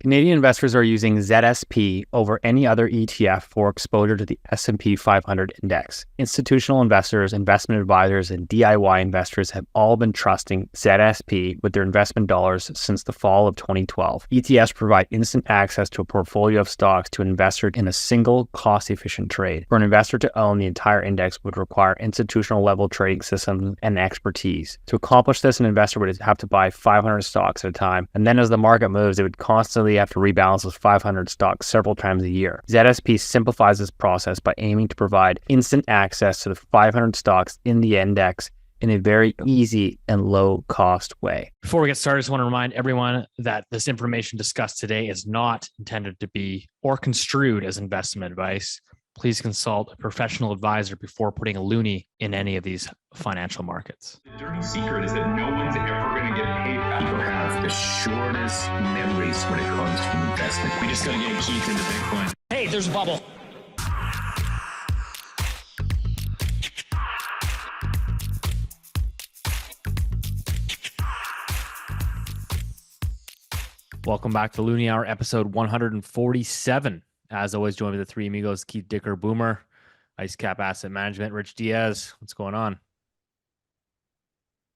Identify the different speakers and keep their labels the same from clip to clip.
Speaker 1: Canadian investors are using ZSP over any other ETF for exposure to the S&P 500 index. Institutional investors, investment advisors, and DIY investors have all been trusting ZSP with their investment dollars since the fall of 2012. ETFs provide instant access to a portfolio of stocks to an investor in a single, cost-efficient trade. For an investor to own the entire index would require institutional-level trading systems and expertise. To accomplish this, an investor would have to buy 500 stocks at a time, and then as the market moves, it would constantly have to rebalance those 500 stocks several times a year. ZSP simplifies this process by aiming to provide instant access to the 500 stocks in the index in a very easy and low-cost way.
Speaker 2: Before we get started, I just want to remind everyone that this information discussed today is not intended to be or construed as investment advice. Please consult a professional advisor before putting a loonie in any of these financial markets.
Speaker 3: The dirty secret is that no one's ever going to get paid back.
Speaker 4: People have the shortest memories when it comes to investment.
Speaker 3: We just got to get Keith into Bitcoin.
Speaker 2: Hey, there's a bubble. Welcome back to Loonie Hour, episode 147. As always, joined by the three amigos, Keith, Dicker, Boomer, IceCap Asset Management, Rich Diaz. What's going on?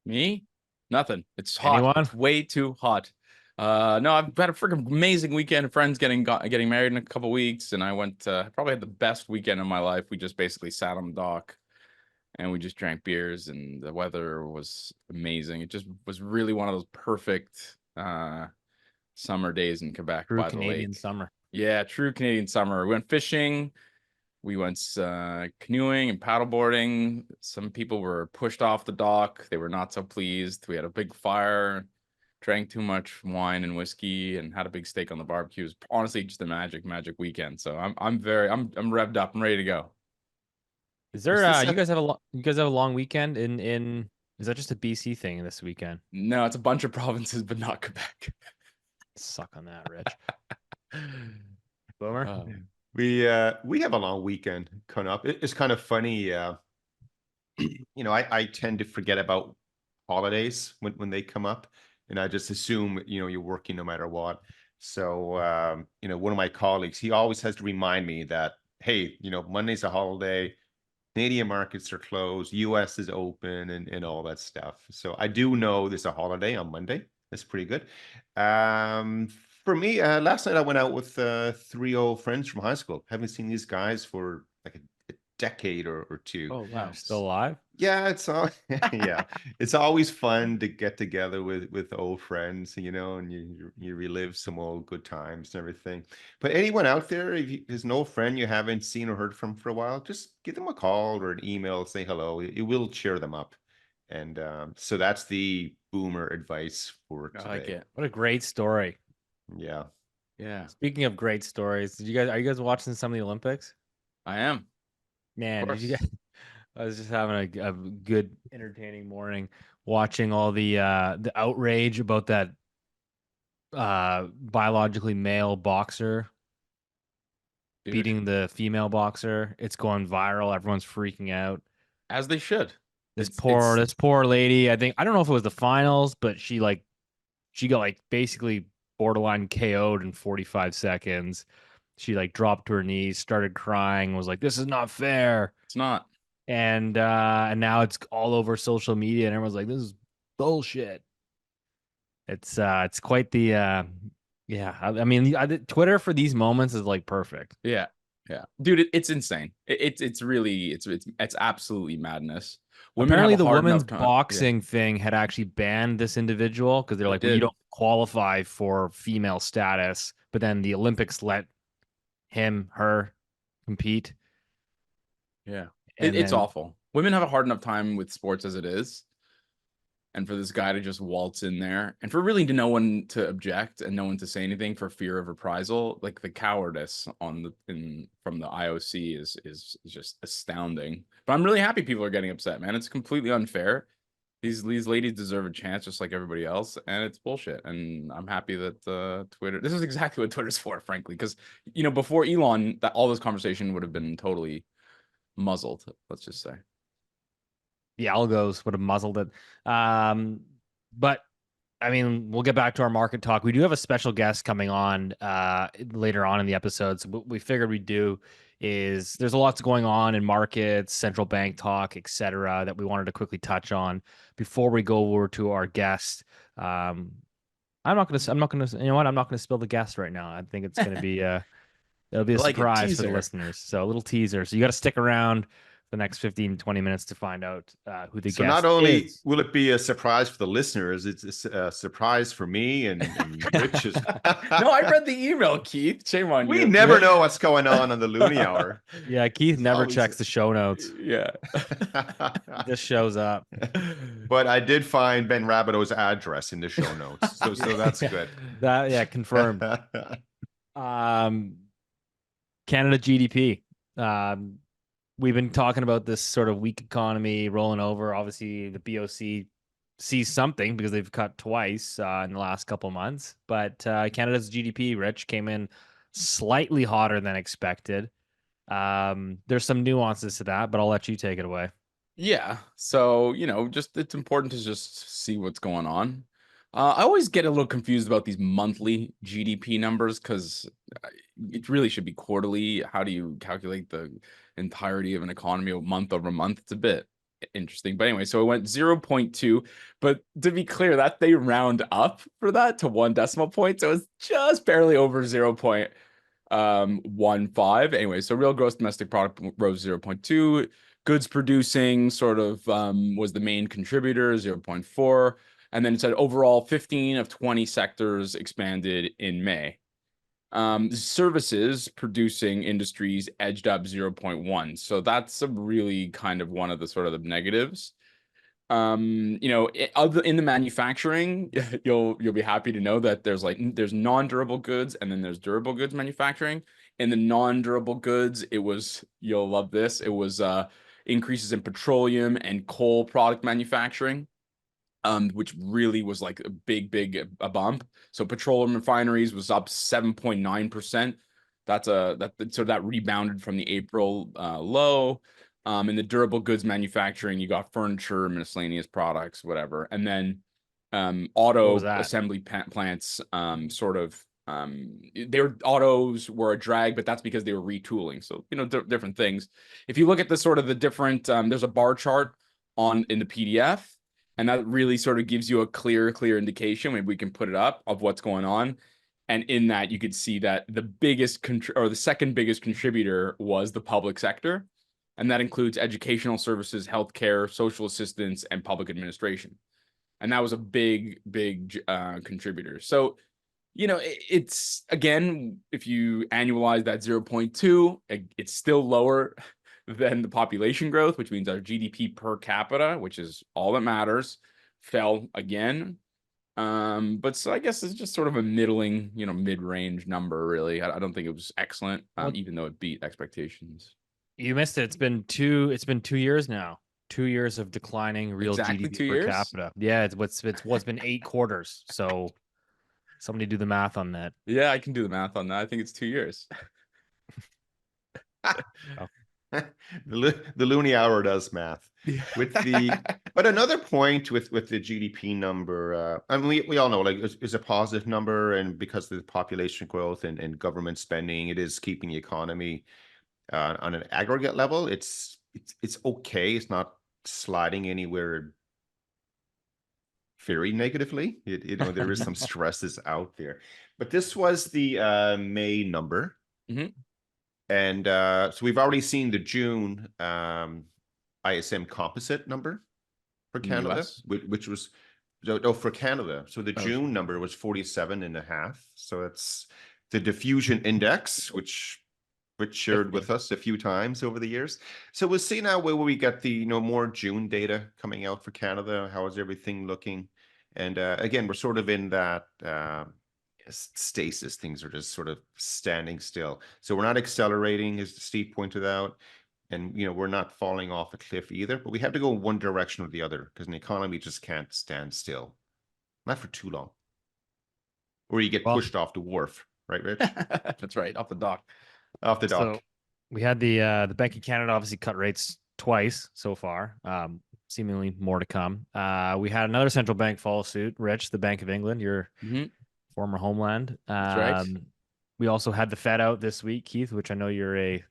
Speaker 5: Me? Nothing. It's hot.
Speaker 2: Anyone?
Speaker 5: It's way too hot. No, I've had a freaking amazing weekend. Friends getting married in a couple weeks, and I went. Probably had the best weekend of my life. We just basically sat on the dock, and we just drank beers, and the weather was amazing. It just was really one of those perfect summer days in Quebec
Speaker 2: True
Speaker 5: by
Speaker 2: Canadian
Speaker 5: the lake.
Speaker 2: summer.
Speaker 5: Yeah, true Canadian summer. We went fishing. We went canoeing and paddleboarding. Some people were pushed off the dock. They were not so pleased. We had a big fire, drank too much wine and whiskey, and had a big steak on the barbecue. It was honestly just a magic weekend. So I'm revved up. I'm ready to go.
Speaker 2: Is there you guys have a long weekend in is that just a BC thing this weekend?
Speaker 5: No, it's a bunch of provinces, but not Quebec.
Speaker 2: Suck on that, Rich. Boomer?
Speaker 6: We have a long weekend coming up. It's kind of funny. I tend to forget about holidays when they come up, and I just assume you're working no matter what. So one of my colleagues, he always has to remind me that, hey, Monday's a holiday, Canadian markets are closed, US is open, and all that stuff. So I do know there's a holiday on Monday. That's pretty good. For me, last night I went out with 3 old friends from high school. Haven't seen these guys for like a decade or two.
Speaker 2: Oh wow, still alive?
Speaker 6: Yeah, it's always fun to get together with old friends, and you relive some old good times and everything. But anyone out there, if there's an old friend you haven't seen or heard from for a while, just give them a call or an email, say hello. It will cheer them up. And so that's the Boomer advice for today.
Speaker 5: I like it.
Speaker 2: What a great story.
Speaker 6: Yeah.
Speaker 2: Speaking of great stories, are you guys watching some of the Olympics?
Speaker 5: I am.
Speaker 2: Man, did you guys? I was just having a good, entertaining morning, watching all the outrage about that biologically male boxer beating the female boxer. It's going viral. Everyone's freaking out.
Speaker 5: As they should.
Speaker 2: This poor lady. I don't know if it was the finals, but she got basically borderline KO'd in 45 seconds. She dropped to her knees, started crying, was like, "This is not fair."
Speaker 5: It's not.
Speaker 2: And now it's all over social media, and everyone's like, "This is bullshit." It's quite the I mean, Twitter for these moments is perfect.
Speaker 5: Yeah, dude, it's insane. It's really it's absolutely madness.
Speaker 2: Apparently, the women's boxing thing had actually banned this individual because they're like, well, you don't qualify for female status, but then the Olympics let her compete.
Speaker 5: Yeah. It's awful. Women have a hard enough time with sports as it is. And for this guy to just waltz in there, and for really no one to object and no one to say anything for fear of reprisal, the cowardice from the IOC is just astounding. But I'm really happy people are getting upset, man. It's completely unfair. These ladies deserve a chance just like everybody else, and it's bullshit. And I'm happy that Twitter. This is exactly what Twitter's for, frankly, because before Elon, all this conversation would have been totally muzzled. Let's just say.
Speaker 2: The algos would have muzzled it. But I mean, we'll get back to our market talk. We do have a special guest coming on later on in the episode. So what we figured we'd do is there's a lot going on in markets, central bank talk, etc., that we wanted to quickly touch on before we go over to our guest. I'm not gonna, you know what? I'm not gonna spill the guest right now. I think it's gonna be it'll be a
Speaker 5: Like a
Speaker 2: surprise for the
Speaker 5: teaser.
Speaker 2: listeners. So a little teaser. So you got to stick around the next 15, 20 minutes to find out who the
Speaker 6: So
Speaker 2: guest
Speaker 6: not only
Speaker 2: is.
Speaker 6: will it be a surprise for the listeners, it's a surprise for me and Rich. Is...
Speaker 5: No, I read the email, Keith. Shame on
Speaker 6: We
Speaker 5: you.
Speaker 6: never know what's going on the Loonie Hour.
Speaker 2: Yeah, Keith
Speaker 6: It's
Speaker 2: never
Speaker 6: always-
Speaker 2: checks the show notes.
Speaker 5: Yeah.
Speaker 2: Just shows up.
Speaker 6: But I did find Ben Rabideau's address in the show notes, so that's good.
Speaker 2: That confirmed. Canada GDP. We've been talking about this sort of weak economy rolling over. Obviously, the BOC sees something because they've cut twice in the last couple months. But Canada's GDP, Rich, came in slightly hotter than expected. There's some nuances to that, but I'll let you take it away.
Speaker 5: Yeah. So, just it's important to just see what's going on. I always get a little confused about these monthly GDP numbers because it really should be quarterly. How do you calculate the entirety of an economy month over month? It's a bit interesting. But anyway, so it went 0.2. But to be clear, that they round up for that to 1 decimal point. So it's just barely over 0.15. Anyway, so real gross domestic product rose 0.2. Goods producing sort of was the main contributor, 0.4. And then it said overall 15 of 20 sectors expanded in May. Services producing industries edged up 0.1. So that's a really kind of one of the sort of the negatives. In the manufacturing, you'll be happy to know that there's non-durable goods and then there's durable goods manufacturing. In the non-durable goods, you'll love this. It was increases in petroleum and coal product manufacturing. Which really was like a big bump. So petroleum refineries was up 7.9%. That rebounded from the April low. In the durable goods manufacturing, you got furniture, miscellaneous products, whatever, and then auto assembly plants. Autos were a drag, but that's because they were retooling. So different things. If you look at the sort of the different, there's a bar chart in the PDF. And that really sort of gives you a clear indication, maybe we can put it up, of what's going on. And in that, you could see that the biggest the second biggest contributor was the public sector. And that includes educational services, healthcare, social assistance, and public administration. And that was a big contributor. So, it's, again, if you annualize that 0.2, it's still lower than the population growth, which means our GDP per capita, which is all that matters, fell again. But so I guess it's just sort of a middling, mid-range number, really. I don't think it was excellent, even though it beat expectations.
Speaker 2: You missed it. It's been 2 years now. 2 years of declining real GDP per capita. Yeah, it's been 8 quarters. So somebody do the math on that.
Speaker 5: Yeah, I can do the math on that. I think it's 2 years.
Speaker 2: Oh.
Speaker 6: The Loonie Hour does math but another point with the GDP number, I mean, we all know it's a positive number, and because of the population growth and government spending, it is keeping the economy on an aggregate level. It's okay. It's not sliding anywhere very negatively. There is some stresses out there, but this was the May number.
Speaker 5: Mm-hmm.
Speaker 6: And so we've already seen the June ISM composite number for Canada, which was for Canada. So the June number was 47.5. So it's the diffusion index, which Rich shared with us a few times over the years. So we'll see now where we get the more June data coming out for Canada. How is everything looking? And again, we're sort of in that stasis. Things are just sort of standing still. So we're not accelerating, as Steve pointed out, and we're not falling off a cliff either. But we have to go one direction or the other, because an economy just can't stand still, not for too long, or you get pushed off the wharf, right, Rich?
Speaker 5: That's right, off the dock.
Speaker 6: Off the dock.
Speaker 2: So we had the Bank of Canada obviously cut rates twice so far. seemingly more to come. We had another central bank follow suit. Rich, the Bank of England, your former homeland.
Speaker 5: That's right.
Speaker 2: We also had the Fed out this week, Keith, which I know you're a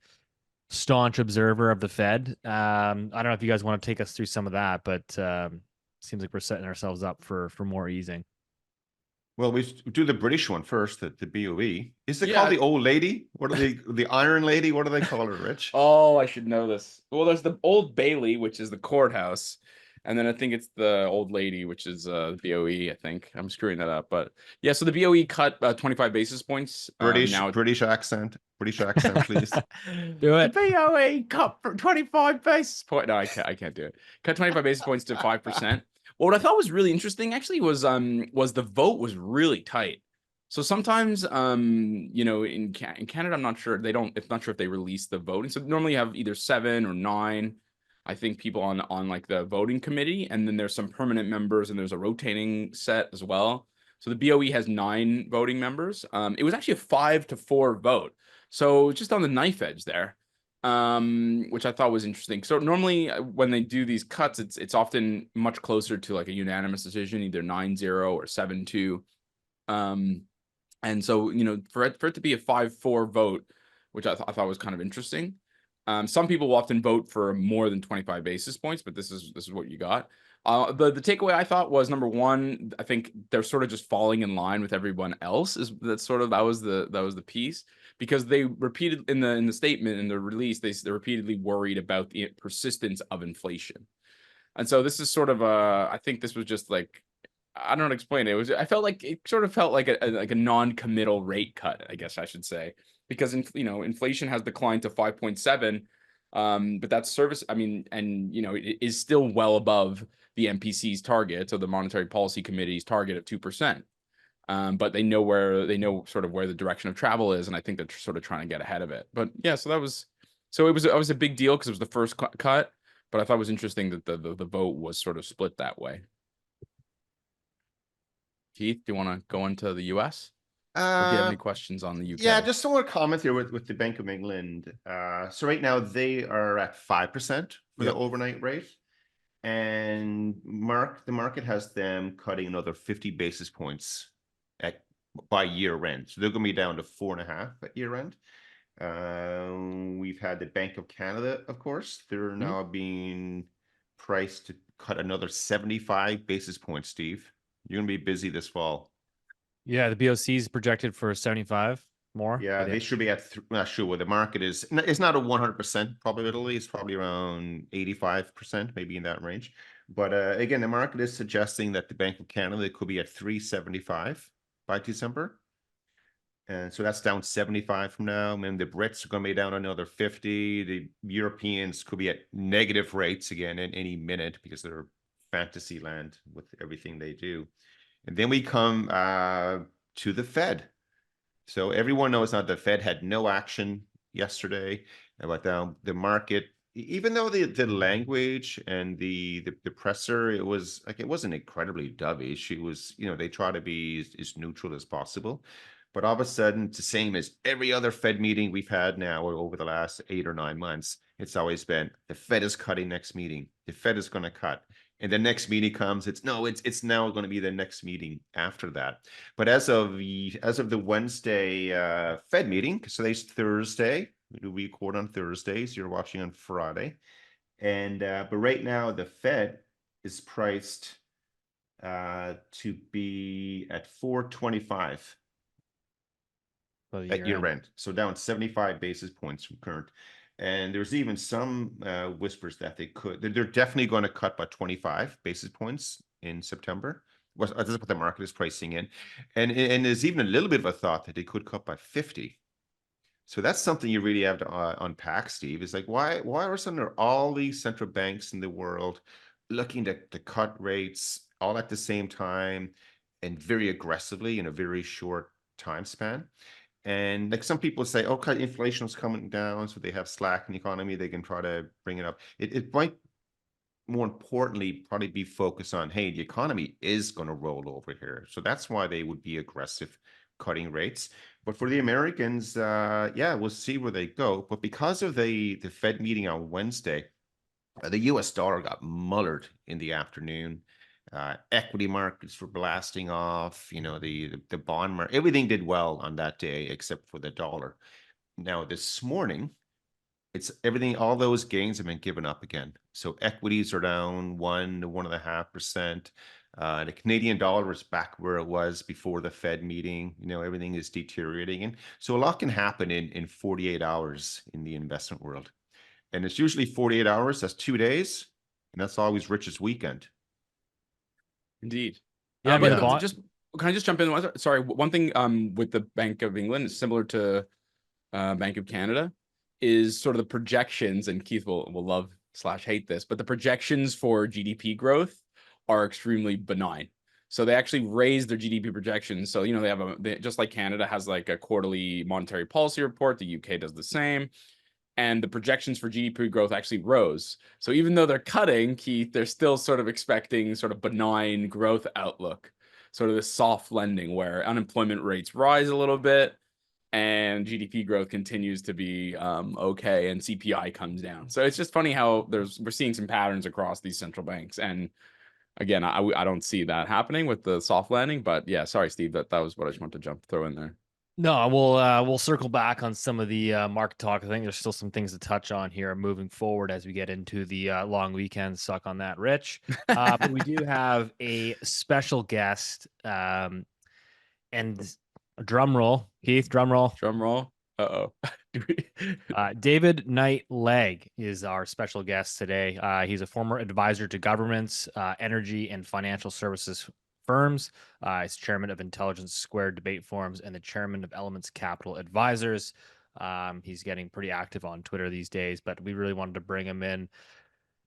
Speaker 2: staunch observer of the Fed. I don't know if you guys want to take us through some of that, but seems like we're setting ourselves up for more easing.
Speaker 6: Well, we do the British one first, the BOE. Is it called the old lady? What are they, the Iron Lady? What do they call her, Rich?
Speaker 5: Oh, I should know this. Well, there's the Old Bailey, which is the courthouse. And then I think it's the Old Lady, which is the BOE, I think. I'm screwing that up. But yeah, so the BOE cut 25 basis points.
Speaker 6: British accent, please.
Speaker 2: Do it.
Speaker 5: The BOE cut 25 basis points. No, I can't do it. Cut 25 basis points to 5%. Well, what I thought was really interesting actually was the vote was really tight. So sometimes, you know, in Canada, I'm not sure not sure if they release the voting. So normally you have either 7 or 9, I think, people on like the voting committee, and then there's some permanent members, and there's a rotating set as well. So the BOE has 9 voting members. It was actually a 5-4 vote, so just on the knife edge there, which I thought was interesting. So normally when they do these cuts, it's often much closer to like a unanimous decision, either 9-0 or 7-2. And so, you know, for it to be a 5-4 vote, which I thought was kind of interesting. Some people will often vote for more than 25 basis points, but this is what you got. The takeaway I thought was, number one, I think they're sort of just falling in line with everyone else. That was the piece, because they repeated in the statement, in the release, they're repeatedly worried about the persistence of inflation. And so this is sort of I think this was just like, I don't know how to explain it. I felt like it sort of felt like a non-committal rate cut, I guess I should say, because inflation has declined to 5.7, but that's service. I mean, and you know, it is still well above the MPC's target, so the Monetary Policy Committee's target of 2%. But they know sort of where the direction of travel is, and I think they're sort of trying to get ahead of it. But yeah, so it was a big deal because it was the first cut. But I thought it was interesting that the vote was sort of split that way. Keith, do you want to go into the US? Or do you have any questions on the UK?
Speaker 6: Yeah, just some more comments here with the Bank of England. So right now they are at 5% for the overnight rate. And the market has them cutting another 50 basis points by year end. So they're going to be down to 4.5 at year end. We've had the Bank of Canada, of course. They're now being priced to cut another 75 basis points, Steve. You're going to be busy this fall.
Speaker 2: Yeah, the BOC is projected for 75 more.
Speaker 6: Yeah, they should be at, not sure where the market is. It's not a 100% probability. It's probably around 85%, maybe in that range. But again, the market is suggesting that the Bank of Canada could be at 375 by December. And so that's down 75 from now. I mean, the Brits are going to be down another 50. The Europeans could be at negative rates again in any minute because they're fantasy land with everything they do. And then we come to the Fed. So everyone knows now the Fed had no action yesterday, but the market, even though the language and the presser, it wasn't incredibly dovish. She was, they try to be as neutral as possible. But all of a sudden, it's the same as every other Fed meeting we've had now over the last 8 or 9 months. It's always been the Fed is cutting next meeting. The Fed is going to cut. And the next meeting comes, it's now going to be the next meeting after that. But as of the Wednesday Fed meeting, so today's Thursday, we record on Thursdays, you're watching on Friday. And but right now the Fed is priced to be at 425 at year end. So down 75 basis points from current. And there's even some whispers that they're definitely going to cut by 25 basis points in September. Well, that's what the market is pricing in. And there's even a little bit of a thought that they could cut by 50. So that's something you really have to unpack, Steve. It's like, why are all these central banks in the world looking to cut rates all at the same time and very aggressively in a very short time span? And like some people say, okay, inflation is coming down, so they have slack in the economy, they can try to bring it up. It might, more importantly, probably be focused on, hey, the economy is going to roll over here. So that's why they would be aggressive cutting rates. But for the Americans, we'll see where they go. But because of the Fed meeting on Wednesday, The US dollar got mullered in the afternoon. Equity markets were blasting off, the bond market, everything did well on that day except for the dollar. Now this morning, it's everything, all those gains have been given up again. So equities are down 1 to 1.5%. The Canadian dollar is back where it was before the Fed meeting. Everything is deteriorating. And so a lot can happen in 48 hours in the investment world. And it's usually 48 hours, that's 2 days. And that's always Rich's weekend.
Speaker 5: Indeed.
Speaker 2: Yeah,
Speaker 5: But
Speaker 2: yeah.
Speaker 5: just can I just jump in? Sorry, one thing with the Bank of England is similar to Bank of Canada is sort of the projections, and Keith will love/hate this, but the projections for GDP growth are extremely benign. So they actually raised their GDP projections. So they have just like Canada has like a quarterly monetary policy report, the UK does the same. And the projections for GDP growth actually rose. So even though they're cutting, Keith, they're still sort of expecting sort of benign growth outlook, sort of this soft landing where unemployment rates rise a little bit and GDP growth continues to be okay, and CPI comes down. So it's just funny how we're seeing some patterns across these central banks. And again, I don't see that happening with the soft landing. But yeah, sorry, Steve, that was what I just wanted to throw in there.
Speaker 2: No, we'll circle back on some of the market talk. I think there's still some things to touch on here moving forward as we get into the long weekend. Suck on that, Rich. But we do have a special guest, and a drum roll, Keith. Drum roll.
Speaker 5: Drum roll.
Speaker 2: David Knight Legg is our special guest today. He's a former advisor to governments, energy, and financial services firms. He's chairman of Intelligence Squared debate forums and the chairman of Elements Capital Advisors. He's getting pretty active on Twitter these days, but we really wanted to bring him in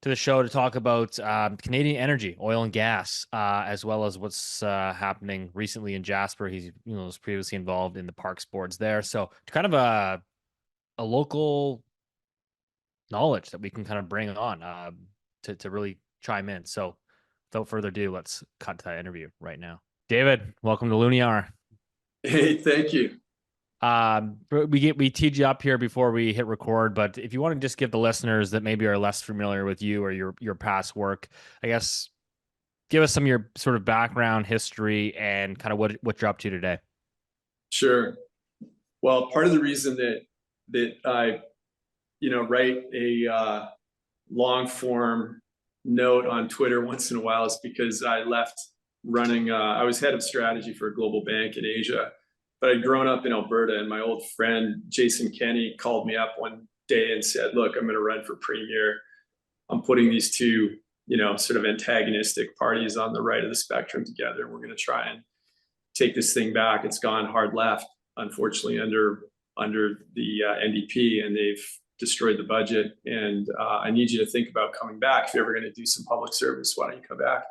Speaker 2: to the show to talk about Canadian energy, oil and gas, as well as what's happening recently in Jasper. He's was previously involved in the parks boards there, so kind of a local knowledge that we can kind of bring on to really chime in. So without further ado, let's cut to that interview right now. David, welcome to Loonie Hour.
Speaker 7: Hey, thank you.
Speaker 2: We teed you up here before we hit record, but if you want to just give the listeners that maybe are less familiar with you or your past work, I guess, give us some of your sort of background, history, and kind of what you're up to today.
Speaker 7: Sure. Well, part of the reason that I, write a long form note on Twitter once in a while is because I left running. I was head of strategy for a global bank in Asia. But I'd grown up in Alberta, and my old friend Jason Kenney called me up one day and said, "Look, I'm going to run for premier. I'm putting these two, sort of antagonistic parties on the right of the spectrum together, and we're going to try and take this thing back. It's gone hard left, unfortunately, under the NDP, and they've destroyed the budget. And I need you to think about coming back. If you're ever going to do some public service, why don't you come back?"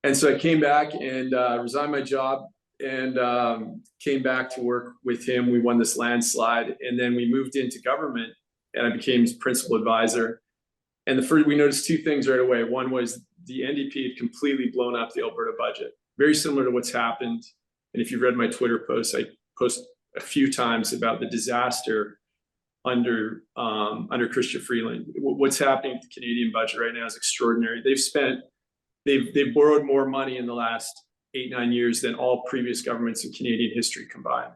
Speaker 7: And so I came back and resigned my job. And came back to work with him. We won this landslide, and then we moved into government, and I became his principal advisor. And we noticed two things right away. One was the NDP had completely blown up the Alberta budget, very similar to what's happened. And if you've read my Twitter posts, I post a few times about the disaster under Chrystia Freeland. What's happening to the Canadian budget right now is extraordinary. They've borrowed more money in the last 8-9 years than all previous governments in Canadian history combined,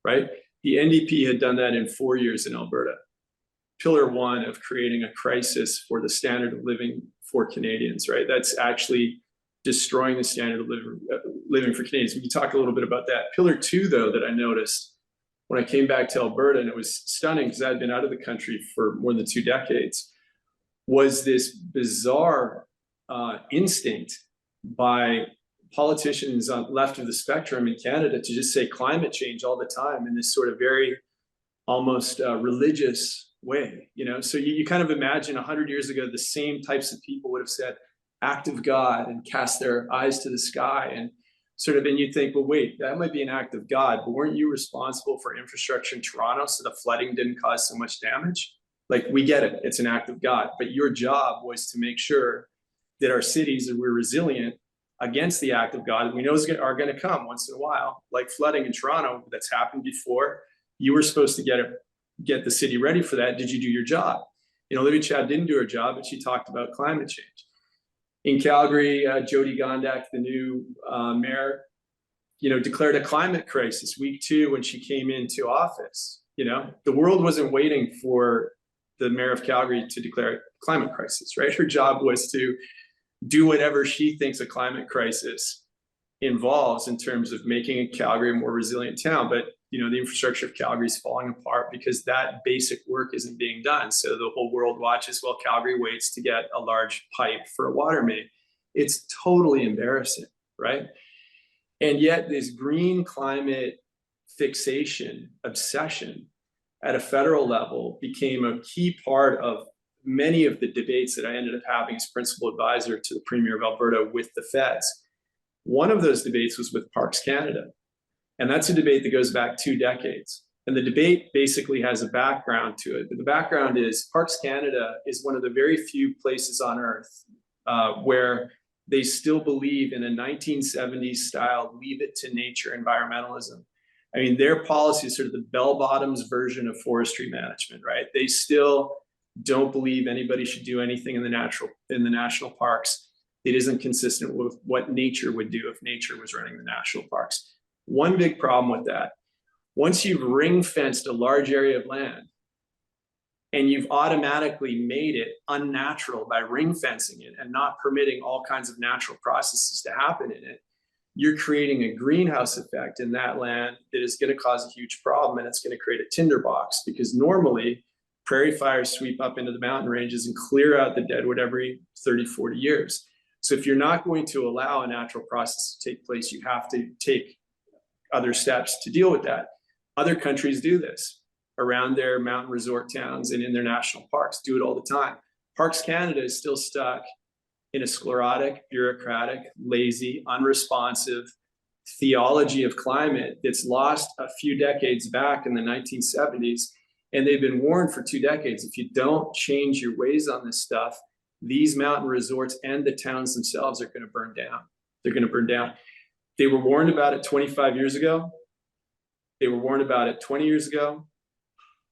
Speaker 7: right? The NDP had done that in 4 years in Alberta. Pillar one of creating a crisis for the standard of living for Canadians, right? That's actually destroying the standard of living for Canadians. We can talk a little bit about that. Pillar two, though, that I noticed when I came back to Alberta, and it was stunning because I had been out of the country for more than 2 decades, was this bizarre instinct by politicians on left of the spectrum in Canada to just say climate change all the time in this sort of very almost religious way, So you kind of imagine 100 years ago, the same types of people would have said act of God and cast their eyes to the sky and sort of, and you'd think, well, wait, that might be an act of God, but weren't you responsible for infrastructure in Toronto so the flooding didn't cause so much damage? Like, we get it, it's an act of God, but your job was to make sure that our cities were resilient against the act of God. We know are going to come once in a while, like flooding in Toronto that's happened before. You were supposed to get the city ready for that. Did you do your job? Libby Chad didn't do her job, but she talked about climate change. In Calgary, Jody Gondak, the new mayor, declared a climate crisis week 2 when she came into office. The world wasn't waiting for the mayor of Calgary to declare a climate crisis, right? Her job was to do whatever she thinks a climate crisis involves in terms of making Calgary a more resilient town. But the infrastructure of Calgary is falling apart because that basic work isn't being done. So the whole world watches while Calgary waits to get a large pipe for a water main. It's totally embarrassing, right? And yet this green climate fixation obsession at a federal level became a key part of many of the debates that I ended up having as principal advisor to the Premier of Alberta with the feds. One of those debates was with Parks Canada. And that's a debate that goes back 2 decades. And the debate basically has a background to it. But the background is Parks Canada is one of the very few places on earth where they still believe in a 1970s style leave it to nature environmentalism. I mean, their policy is sort of the bell-bottoms version of forestry management, right? They still don't believe anybody should do anything in the national parks that isn't consistent with what nature would do if nature was running the national parks. One big problem with that, once you've ring-fenced a large area of land and you've automatically made it unnatural by ring-fencing it and not permitting all kinds of natural processes to happen in it, you're creating a greenhouse effect in that land that is going to cause a huge problem, and it's going to create a tinderbox, because normally prairie fires sweep up into the mountain ranges and clear out the deadwood every 30, 40 years. So if you're not going to allow a natural process to take place, you have to take other steps to deal with that. Other countries do this around their mountain resort towns and in their national parks, do it all the time. Parks Canada is still stuck in a sclerotic, bureaucratic, lazy, unresponsive theology of climate that's lost a few decades back in the 1970s. And they've been warned for 2 decades, if you don't change your ways on this stuff, these mountain resorts and the towns themselves are going to burn down. They're going to burn down. They were warned about it 25 years ago. They were warned about it 20 years ago.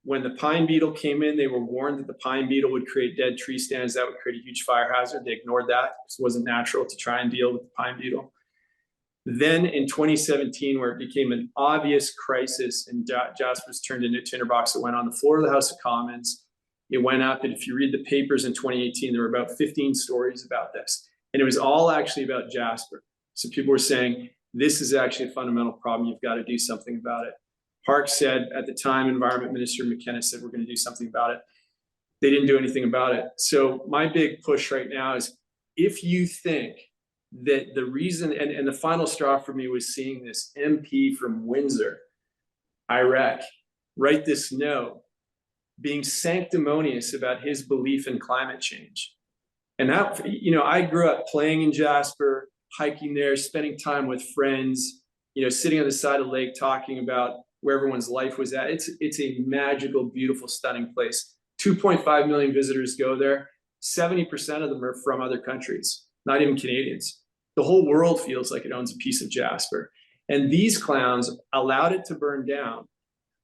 Speaker 7: When the pine beetle came in, they were warned that the pine beetle would create dead tree stands. That would create a huge fire hazard. They ignored that. It wasn't natural to try and deal with the pine beetle. Then in 2017, where it became an obvious crisis and Jasper's turned into a tinderbox, it went on the floor of the House of Commons. It went up, and if you read the papers in 2018, there were about 15 stories about this. And it was all actually about Jasper. So people were saying, this is actually a fundamental problem. You've got to do something about it. Parks said at the time, Environment Minister McKenna said, we're going to do something about it. They didn't do anything about it. So my big push right now is, if you think that the reason, and the final straw for me was seeing this MP from Windsor, Iraq, write this note, being sanctimonious about his belief in climate change. And that, I grew up playing in Jasper, hiking there, spending time with friends, sitting on the side of the lake, talking about where everyone's life was at. It's a magical, beautiful, stunning place. 2.5 million visitors go there. 70% of them are from other countries, not even Canadians. The whole world feels like it owns a piece of Jasper. And these clowns allowed it to burn down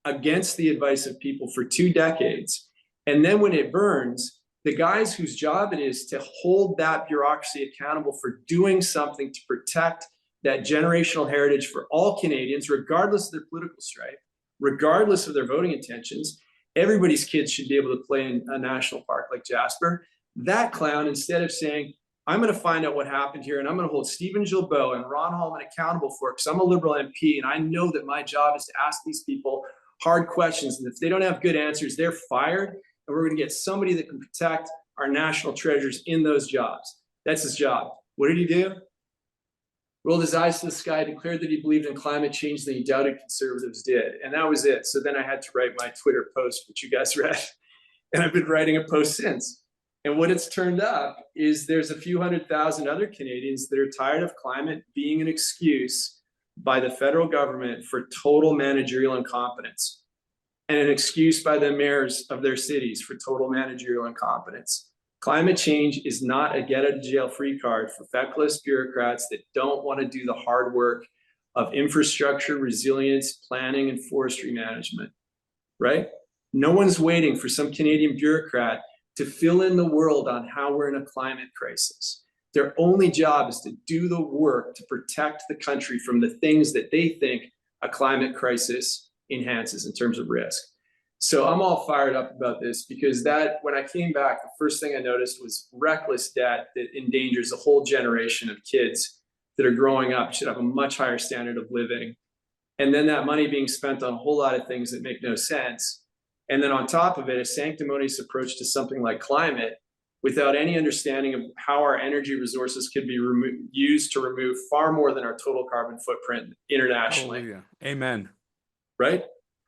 Speaker 7: against the advice of people for 2 decades. And then when it burns, the guys whose job it is to hold that bureaucracy accountable for doing something to protect that generational heritage for all Canadians, regardless of their political stripe, regardless of their voting intentions, everybody's kids should be able to play in a national park like Jasper. That clown, instead of saying, I'm going to find out what happened here, and I'm going to hold Stephen Gilboa and Ron Hallman accountable for it, because I'm a Liberal MP, and I know that my job is to ask these people hard questions, and if they don't have good answers, they're fired, and we're going to get somebody that can protect our national treasures in those jobs. That's his job. What did he do? Rolled his eyes to the sky, declared that he believed in climate change, and he doubted conservatives did. And that was it. So then I had to write my Twitter post, which you guys read. And I've been writing a post since. And what it's turned up is there's a few 100,000 other Canadians that are tired of climate being an excuse by the federal government for total managerial incompetence, and an excuse by the mayors of their cities for total managerial incompetence. Climate change is not a get out of jail free card for feckless bureaucrats that don't want to do the hard work of infrastructure, resilience, planning, and forestry management, right? No one's waiting for some Canadian bureaucrat to fill in the world on how we're in a climate crisis. Their only job is to do the work to protect the country from the things that they think a climate crisis enhances in terms of risk. So I'm all fired up about this because when I came back, the first thing I noticed was reckless debt that endangers a whole generation of kids that are growing up, should have a much higher standard of living. And then that money being spent on a whole lot of things that make no sense. And then on top of it, a sanctimonious approach to something like climate without any understanding of how our energy resources could be used to remove far more than our total carbon footprint internationally.
Speaker 5: Hallelujah. Amen.
Speaker 7: Right?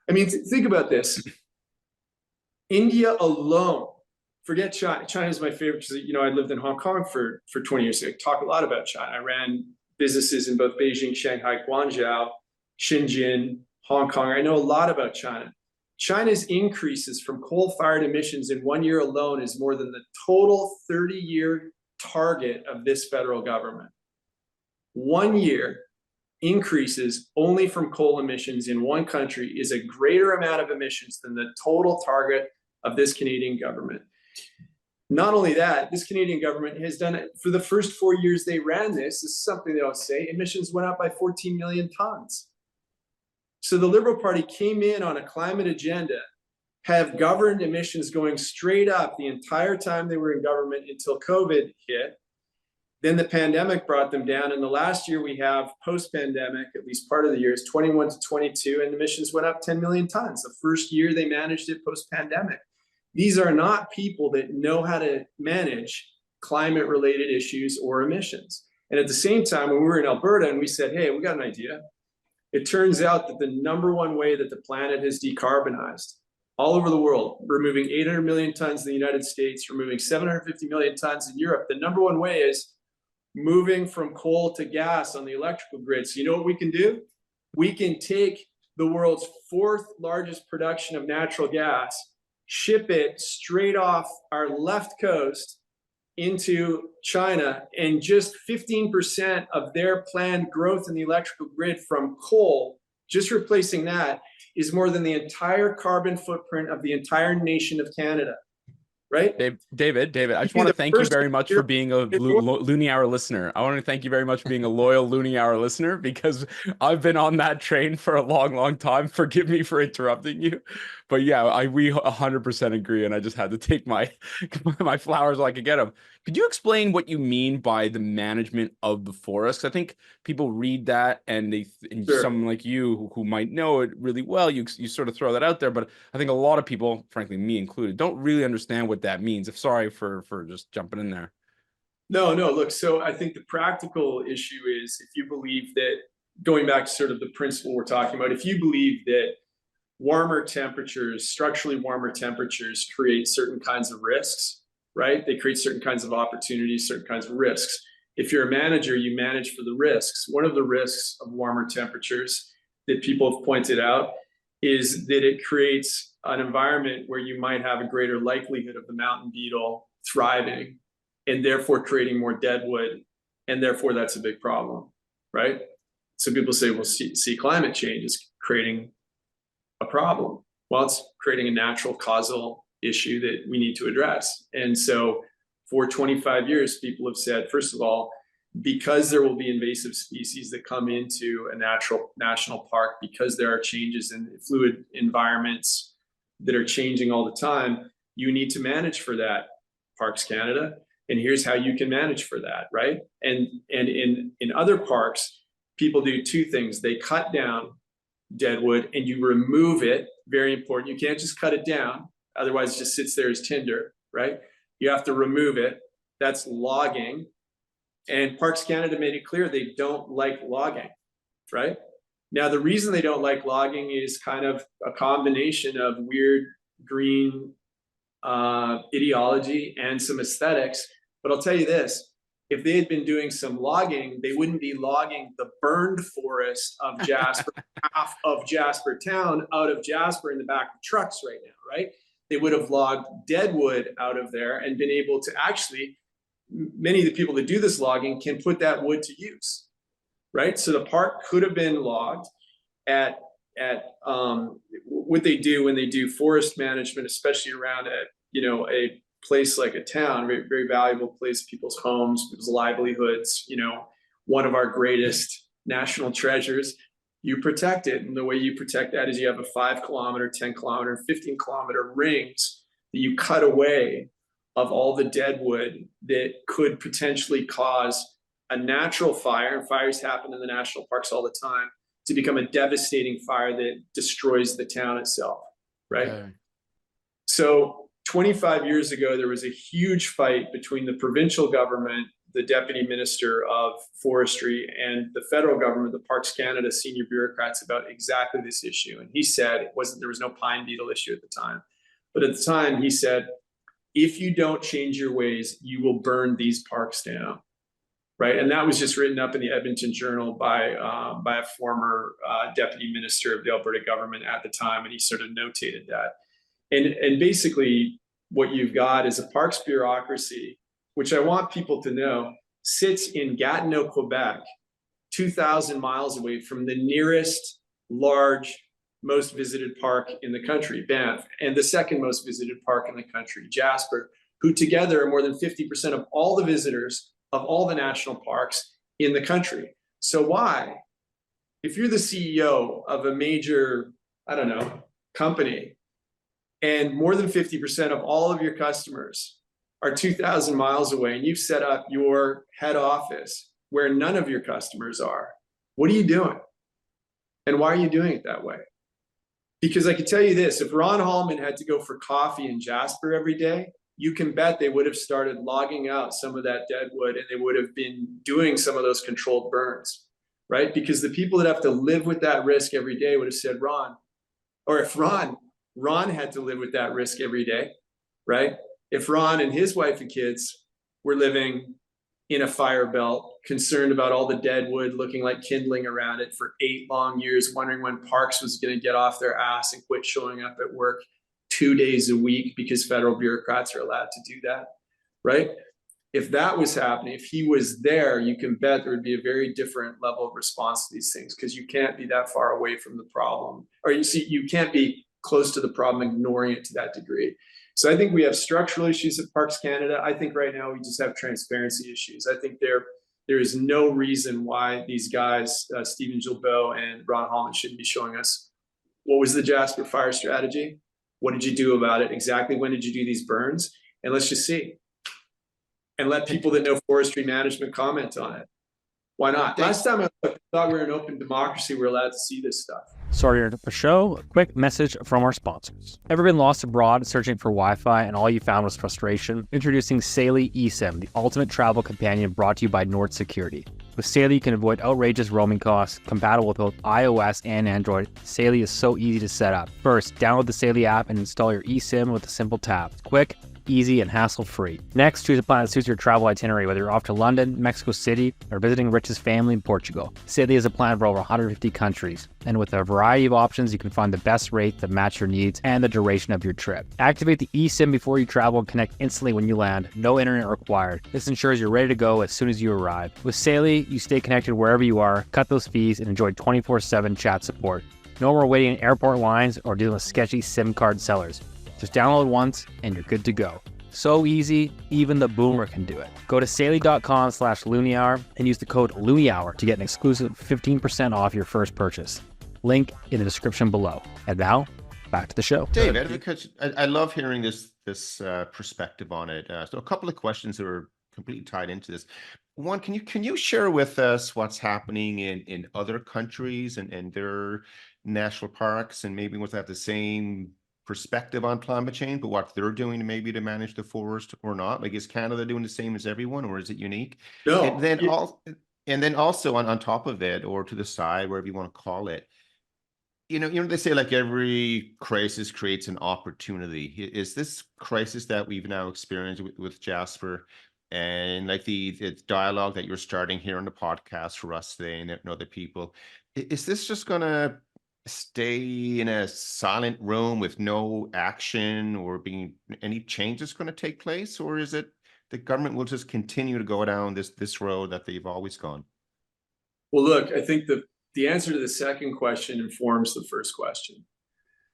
Speaker 7: I mean, think about this. India alone, forget China. China is my favorite because, you know, I lived in Hong Kong for 20 years. So I talk a lot about China. I ran businesses in both Beijing, Shanghai, Guangzhou, Shenzhen, Hong Kong. I know a lot about China. China's increases from coal-fired emissions in 1 year alone is more than the total 30-year target of this federal government. 1 year increases only from coal emissions in one country is a greater amount of emissions than the total target of this Canadian government. Not only that, this Canadian government has done it for the first 4 years they ran this. This is something they don't say. Emissions went up by 14 million tons. So the Liberal Party came in on a climate agenda, have governed emissions going straight up the entire time they were in government until COVID hit. Then the pandemic brought them down. And the last year we have post-pandemic, at least part of the year, is 21 to 22, and emissions went up 10 million tons. The first year they managed it post-pandemic. These are not people that know how to manage climate-related issues or emissions. And at the same time, when we were in Alberta and we said, hey, we got an idea. It turns out that the number one way that the planet has decarbonized all over the world, removing 800 million tons in the United States, removing 750 million tons in Europe, the number one way is moving from coal to gas on the electrical grid. So you know what we can do? We can take the world's fourth largest production of natural gas, ship it straight off our left coast into China, and just 15% of their planned growth in the electrical grid from coal, just replacing that, is more than the entire carbon footprint of the entire nation of Canada. Right?
Speaker 5: David, I just want to thank you very much for being a Loonie Hour listener. I want to thank you very much for being a loyal Loonie Hour listener, because I've been on that train for a long, long time. Forgive me for interrupting you. But yeah, we 100% agree. And I just had to take my flowers while I could get them. Could you explain what you mean by the management of the forest? I think people read that and
Speaker 7: Sure.
Speaker 5: Someone like you who might know it really well, you sort of throw that out there. But I think a lot of people, frankly, me included, don't really understand what that means. Sorry for just jumping in there.
Speaker 7: No, look, so I think the practical issue is, if you believe that, going back to sort of the principle we're talking about, if you believe that warmer temperatures, structurally warmer temperatures, create certain kinds of risks, right? They create certain kinds of opportunities, certain kinds of risks. If you're a manager, you manage for the risks. One of the risks of warmer temperatures that people have pointed out is that it creates an environment where you might have a greater likelihood of the mountain beetle thriving, and therefore creating more deadwood, and therefore that's a big problem, right? So people say, well, see, climate change is creating a problem. Well, it's creating a natural causal issue that we need to address. And so for 25 years, people have said, first of all, because there will be invasive species that come into a natural national park, because there are changes in fluid environments that are changing all the time, you need to manage for that, Parks Canada. And here's how you can manage for that, right? And in other parks, people do two things. They cut down deadwood and you remove it. Very important. You can't just cut it down. Otherwise, it just sits there as tinder, right? You have to remove it. That's logging. And Parks Canada made it clear they don't like logging, right? Now, the reason they don't like logging is kind of a combination of weird green ideology and some aesthetics. But I'll tell you this, if they had been doing some logging, they wouldn't be logging the burned forest of Jasper, half of Jasper town out of Jasper in the back of trucks right now, right? They would have logged deadwood out of there and been able to actually, many of the people that do this logging can put that wood to use, right? So the park could have been logged at what they do when they do forest management, especially around a place like a town, very, very valuable place, people's homes, people's livelihoods, you know, one of our greatest national treasures, you protect it. And the way you protect that is you have a 5 kilometer, 10 kilometer, 15 kilometer rings that you cut away of all the dead wood that could potentially cause a natural fire, and fires happen in the national parks all the time, to become a devastating fire that destroys the town itself, right?
Speaker 5: Okay.
Speaker 7: So 25 years ago, there was a huge fight between the provincial government, the deputy minister of forestry, and the federal government, the Parks Canada senior bureaucrats, about exactly this issue. And he said there was no pine beetle issue at the time. But at the time he said, if you don't change your ways, you will burn these parks down. Right. And that was just written up in the Edmonton Journal by a former deputy minister of the Alberta government at the time. And he sort of notated that. And basically what you've got is a parks bureaucracy, which I want people to know, sits in Gatineau, Quebec, 2,000 miles away from the nearest large, most visited park in the country, Banff, and the second most visited park in the country, Jasper, who together are more than 50% of all the visitors of all the national parks in the country. So why, if you're the CEO of a major, I don't know, company, and more than 50% of all of your customers are 2,000 miles away, and you've set up your head office where none of your customers are, what are you doing? And why are you doing it that way? Because I can tell you this, if Ron Hallman had to go for coffee in Jasper every day, you can bet they would have started logging out some of that dead wood, and they would have been doing some of those controlled burns, right? Because the people that have to live with that risk every day would have said, Ron, or if Ron had to live with that risk every day, right? If Ron and his wife and kids were living in a fire belt, concerned about all the dead wood looking like kindling around it for 8 long years, wondering when Parks was going to get off their ass and quit showing up at work 2 days a week because federal bureaucrats are allowed to do that, right? If that was happening, if he was there, you can bet there would be a very different level of response to these things, because you can't be that far away from the problem, or you can't be close to the problem, ignoring it to that degree. So I think we have structural issues at Parks Canada. I think right now we just have transparency issues. I think there is no reason why these guys, Stephen Gilbeau and Ron Hallman, shouldn't be showing us what was the Jasper fire strategy? What did you do about it? Exactly when did you do these burns? And let's just see. And let people that know forestry management comment on it. Why not? Last time I thought we were an open democracy, we're allowed to see this stuff.
Speaker 1: Sorry to interrupt the show. A quick message from our sponsors. Ever been lost abroad searching for Wi-Fi and all you found was frustration? Introducing Saily eSIM, the ultimate travel companion brought to you by Nord Security. With Saily, you can avoid outrageous roaming costs. Compatible with both iOS and Android, Saily is so easy to set up. First, download the Saily app and install your eSIM with a simple tap. It's quick, easy, and hassle-free. Next, choose a plan that suits your travel itinerary, whether you're off to London, Mexico City, or visiting Rich's family in Portugal. Saily has a plan for over 150 countries, and with a variety of options, you can find the best rate that match your needs and the duration of your trip. Activate the eSIM before you travel and connect instantly when you land. No internet required. This ensures you're ready to go as soon as you arrive. With Saily, you stay connected wherever you are, cut those fees, and enjoy 24/7 chat support. No more waiting in airport lines or dealing with sketchy SIM card sellers. Just download once and you're good to go. So easy, even the boomer can do it. Go to saily.com/LoonieHour and use the code LoonieHour to get an exclusive 15% off your first purchase. Link in the description below. And now, back to the show.
Speaker 6: David, because I love hearing this perspective on it. So a couple of questions that are completely tied into this. One, can you share with us what's happening in other countries and their national parks, and maybe what's have the same perspective on climate change, but what they're doing to manage the forest or not? Like, is Canada doing the same as everyone, or is it unique?
Speaker 7: No.
Speaker 6: And then also on top of it, or to the side, wherever you want to call it, you know, they say like every crisis creates an opportunity. Is this crisis that we've now experienced with Jasper, and like the dialogue that you're starting here on the podcast for us today and other people, is this just gonna stay in a silent room with no action or being any change that's going to take place, or is it the government will just continue to go down this road that they've always gone?
Speaker 7: Well, look, I think the answer to the second question informs the first question.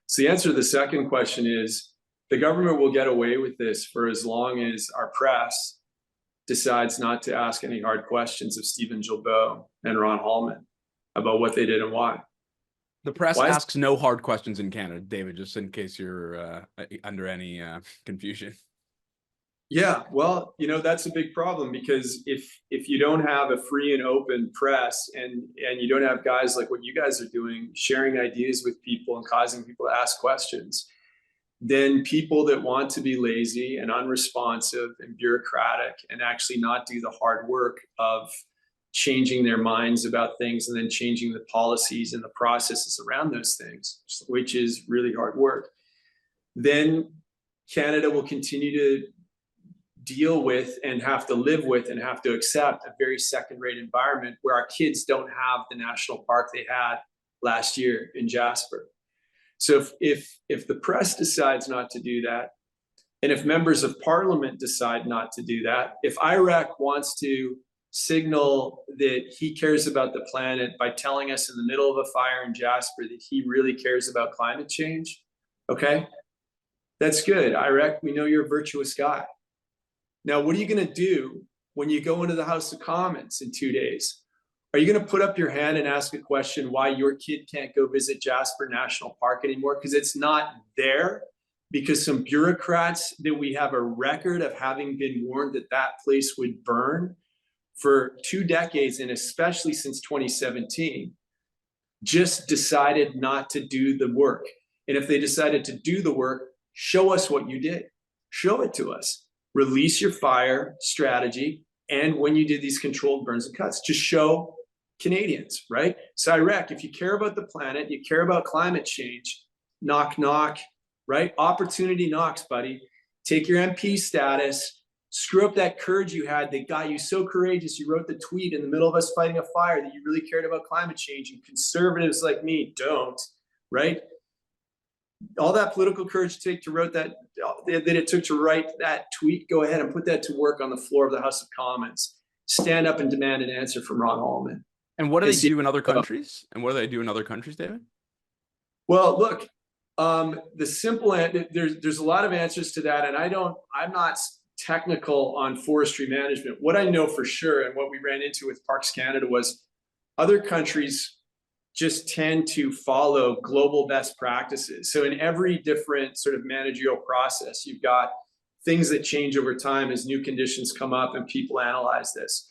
Speaker 7: So the answer to the second question is, the government will get away with this for as long as our press decides not to ask any hard questions of Stephen Gilboa and Ron Hallman about what they did and why.
Speaker 5: The press
Speaker 7: Why is-
Speaker 5: asks no hard questions in Canada, David, just in case you're under any confusion.
Speaker 7: Yeah, well, you know, that's a big problem, because if you don't have a free and open press, and you don't have guys like what you guys are doing, sharing ideas with people and causing people to ask questions, then people that want to be lazy and unresponsive and bureaucratic and actually not do the hard work of changing their minds about things and then changing the policies and the processes around those things, which is really hard work, then Canada will continue to deal with and have to live with and have to accept a very second-rate environment where our kids don't have the national park they had last year in Jasper. So if the press decides not to do that, and if members of parliament decide not to do that, if IREC wants to signal that he cares about the planet by telling us in the middle of a fire in Jasper that he really cares about climate change, okay, that's good. IREC, we know you're a virtuous guy. Now, what are you going to do when you go into the House of Commons in 2 days? Are you going to put up your hand and ask a question why your kid can't go visit Jasper National Park anymore? Because it's not there, because some bureaucrats that we have a record of having been warned that that place would burn for 2 decades, and especially since 2017, just decided not to do the work. And if they decided to do the work, show us what you did. Show it to us. Release your fire strategy, and when you did these controlled burns and cuts, just show Canadians, right? So IREC, if you care about the planet, you care about climate change, knock, knock, right? Opportunity knocks, buddy. Take your MP status, screw up that courage you had that got you so courageous, you wrote the tweet in the middle of us fighting a fire that you really cared about climate change, and conservatives like me don't, right? All that political courage to write that it took to write that tweet, go ahead and put that to work on the floor of the House of Commons. Stand up and demand an answer from Ron Hallman.
Speaker 5: And what do they do in other countries? And what do they do in other countries, David?
Speaker 7: Well, look, the simple there's a lot of answers to that, and I'm not technical on forestry management. What I know for sure, and what we ran into with Parks Canada, was other countries just tend to follow global best practices. So in every different sort of managerial process, you've got things that change over time as new conditions come up and people analyze this.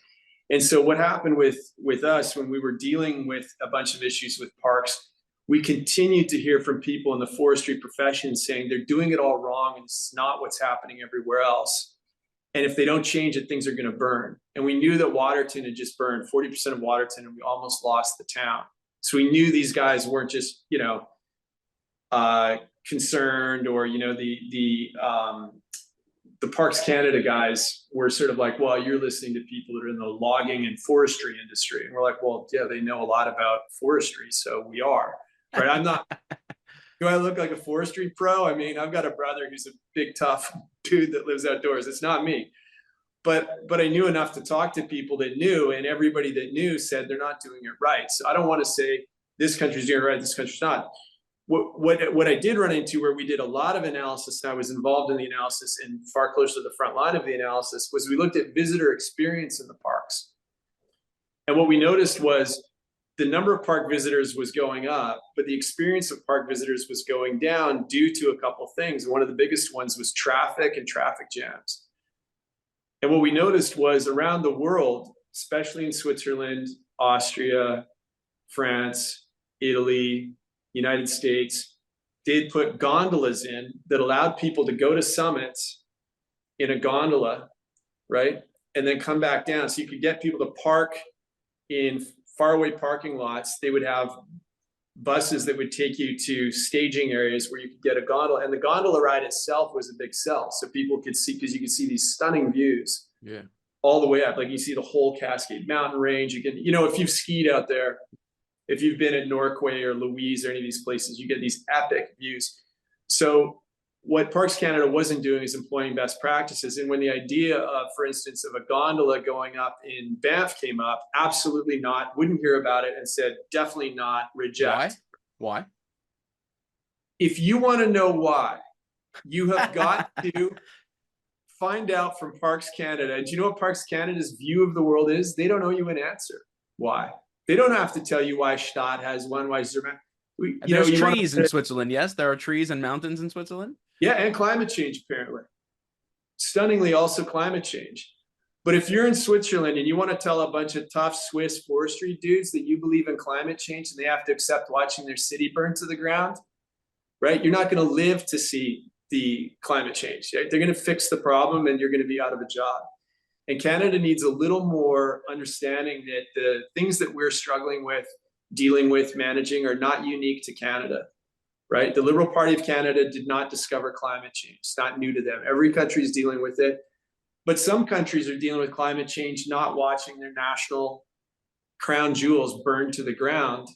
Speaker 7: And so what happened with us when we were dealing with a bunch of issues with parks, we continued to hear from people in the forestry profession saying they're doing it all wrong and it's not what's happening everywhere else. And if they don't change it, things are going to burn. And we knew that Waterton had just burned 40% of Waterton, and we almost lost the town. So we knew these guys weren't just, concerned, or, the Parks Canada guys were sort of like, well, you're listening to people that are in the logging and forestry industry. And we're like, well, yeah, they know a lot about forestry. So we are, right? I'm not, do I look like a forestry pro? I mean, I've got a brother who's a big, tough dude that lives outdoors. It's not me. But I knew enough to talk to people that knew, and everybody that knew said they're not doing it right. So I don't want to say this country's doing it right, this country's not. What I did run into, where we did a lot of analysis, and I was involved in the analysis and far closer to the front line of the analysis, was we looked at visitor experience in the parks. And what we noticed was the number of park visitors was going up, but the experience of park visitors was going down due to a couple things. One of the biggest ones was traffic and traffic jams. And what we noticed was around the world, especially in Switzerland, Austria, France, Italy, United States, they'd put gondolas in that allowed people to go to summits in a gondola, right? And then come back down. So you could get people to park in faraway parking lots. They would have buses that would take you to staging areas where you could get a gondola, and the gondola ride itself was a big sell. So people could see, because you could see these stunning views, all the way up. Like you see the whole Cascade Mountain range. You can, if you've skied out there, if you've been at Norquay or Louise or any of these places, you get these epic views. So what Parks Canada wasn't doing is employing best practices. And when the idea of, for instance, of a gondola going up in Banff came up, absolutely not, wouldn't hear about it, and said, definitely not, reject.
Speaker 5: Why?
Speaker 7: If you want to know why, You have got to find out from Parks Canada. And do you know what Parks Canada's view of the world is? They don't owe you an answer. Why? They don't have to tell you why Stad has one, why Zermatt.
Speaker 5: There's trees in Switzerland. Yes, there are trees and mountains in Switzerland.
Speaker 7: Yeah, and climate change, apparently. Stunningly, also climate change. But if you're in Switzerland and you want to tell a bunch of tough Swiss forestry dudes that you believe in climate change and they have to accept watching their city burn to the ground, right? You're not going to live to see the climate change. Right? They're going to fix the problem and you're going to be out of a job. And Canada needs a little more understanding that the things that we're struggling with, dealing with, managing are not unique to Canada, right? The Liberal Party of Canada did not discover climate change. It's not new to them. Every country is dealing with it. But some countries are dealing with climate change, not watching their national crown jewels burn to the ground.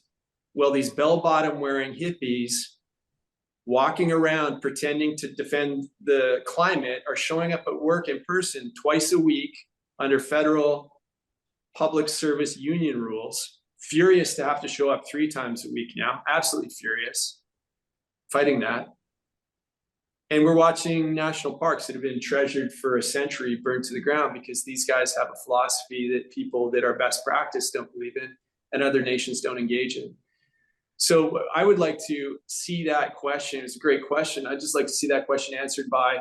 Speaker 7: Well, these bell-bottom wearing hippies walking around pretending to defend the climate are showing up at work in person twice a week under federal public service union rules, furious to have to show up 3 times a week now, absolutely furious, fighting that. And we're watching national parks that have been treasured for a century burned to the ground because these guys have a philosophy that people that are best practice don't believe in and other nations don't engage in. So I would like to see that question. It's a great question. I'd just like to see that question answered by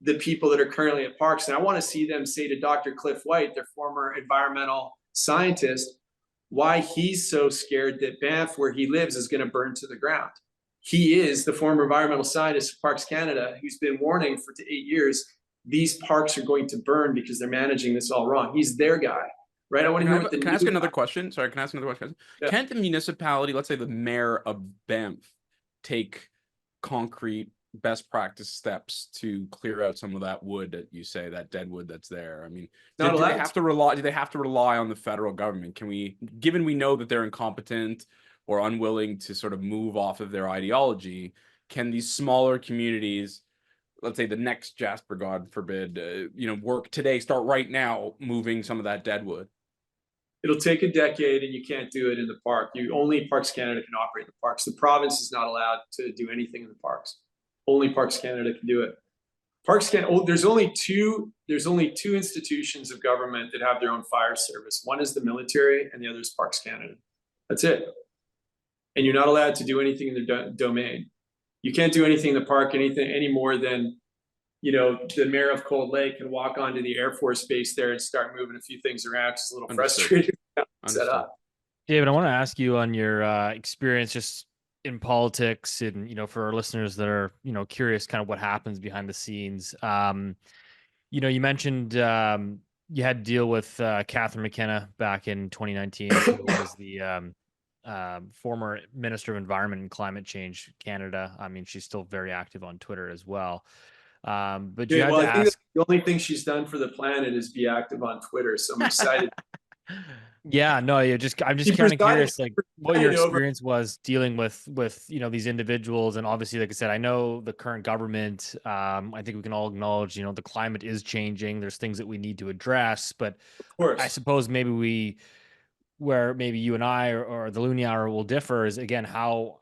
Speaker 7: the people that are currently at parks. And I want to see them say to Dr. Cliff White, their former environmental scientist, why he's so scared that Banff, where he lives, is going to burn to the ground. He is the former environmental scientist of Parks Canada who's been warning for 8 years, these parks are going to burn because they're managing this all wrong. He's their guy, right? I want to hear what the
Speaker 5: Can I ask another question? Sorry, can I ask another question?
Speaker 7: Yeah.
Speaker 5: Can't the municipality, let's say the mayor of Banff, take concrete best practice steps to clear out some of that wood that you say, that dead wood that's there? I mean, do they have to rely on the federal government? Can we, given we know that they're incompetent or unwilling to sort of move off of their ideology, can these smaller communities, let's say the next Jasper, God forbid, work today, start right now moving some of that dead wood?
Speaker 7: It'll take a decade and you can't do it in the park. Only Parks Canada can operate the parks. The province is not allowed to do anything in the parks. Only Parks Canada can do it. Parks Canada, there's only two institutions of government that have their own fire service. One is the military and the other is Parks Canada. That's it. And you're not allowed to do anything in their domain. You can't do anything in the park, any more than, the mayor of Cold Lake can walk onto the Air Force base there and start moving a few things around. It's a little frustrating. Set up.
Speaker 2: David, I want to ask you on your experience just in politics and, for our listeners that are, curious kind of what happens behind the scenes. You mentioned you had to deal with Catherine McKenna back in 2019, who was the former Minister of Environment and Climate Change Canada. I mean, she's still very active on Twitter as well. But you had to ask.
Speaker 7: The only thing she's done for the planet is be active on Twitter. So I'm excited.
Speaker 2: Yeah, no, I'm just kind of curious, like what your experience was dealing with these individuals. And obviously, like I said, I know the current government, I think we can all acknowledge, the climate is changing. There's things that we need to address, but
Speaker 7: of course,
Speaker 2: I suppose where maybe you and I or the Loonie Hour will differ is, again, how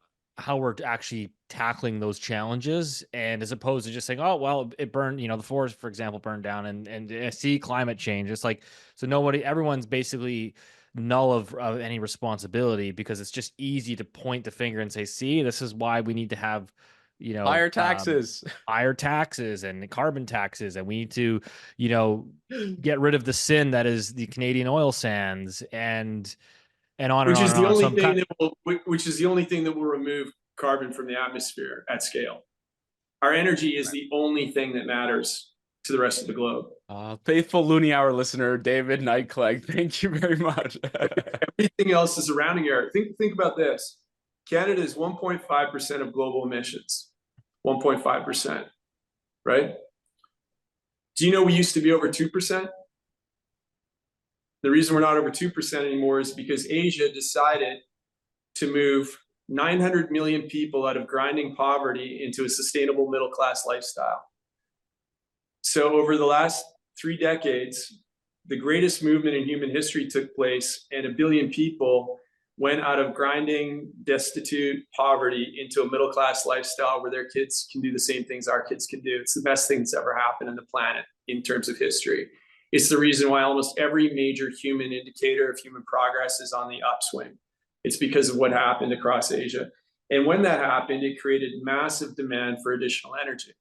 Speaker 2: we're actually tackling those challenges, and as opposed to just saying, oh, well, it burned, the forest, for example, burned down and see climate change. It's like, so everyone's basically null of any responsibility, because it's just easy to point the finger and say, see, this is why we need to have,
Speaker 5: higher taxes,
Speaker 2: and carbon taxes. And we need to, get rid of the sin that is the Canadian oil sands and on
Speaker 7: which
Speaker 2: and on.
Speaker 7: Is the only thing which is the only thing that will remove carbon from the atmosphere at scale. Our energy is the only thing that matters to the rest of the globe.
Speaker 5: Faithful Loonie Hour listener, David Clegg, thank you very much.
Speaker 7: Everything else is a rounding error. Think about this. Canada is 1.5% of global emissions. 1.5%, right? Do you know we used to be over 2%? The reason we're not over 2% anymore is because Asia decided to move 900 million people out of grinding poverty into a sustainable middle-class lifestyle. So over the last 3 decades, the greatest movement in human history took place, and 1 billion people went out of grinding, destitute, poverty into a middle-class lifestyle where their kids can do the same things our kids can do. It's the best thing that's ever happened in the planet in terms of history. It's the reason why almost every major human indicator of human progress is on the upswing. It's because of what happened across Asia. And when that happened, it created massive demand for additional energy,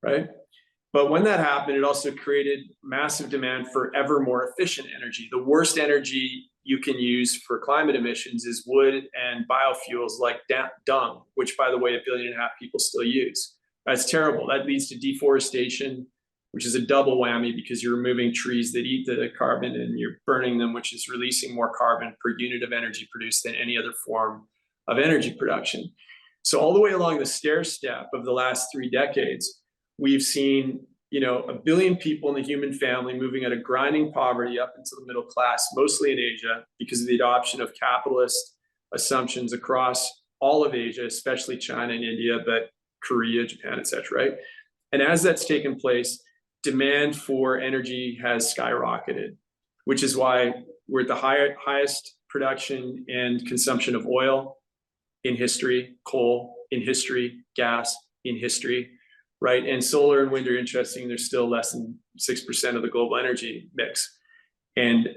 Speaker 7: right? But when that happened, it also created massive demand for ever more efficient energy. The worst energy you can use for climate emissions is wood and biofuels like dung, which, by the way, 1.5 billion people still use. That's terrible. That leads to deforestation, which is a double whammy because you're removing trees that eat the carbon and you're burning them, which is releasing more carbon per unit of energy produced than any other form of energy production. So all the way along the stair step of the last 3 decades, we've seen, 1 billion people in the human family moving out of grinding poverty up into the middle class, mostly in Asia, because of the adoption of capitalist assumptions across all of Asia, especially China and India, but Korea, Japan, et cetera, right? And as that's taken place, demand for energy has skyrocketed, which is why we're at the highest production and consumption of oil in history, coal in history, gas in history, right? And solar and wind are interesting. They're still less than 6% of the global energy mix. And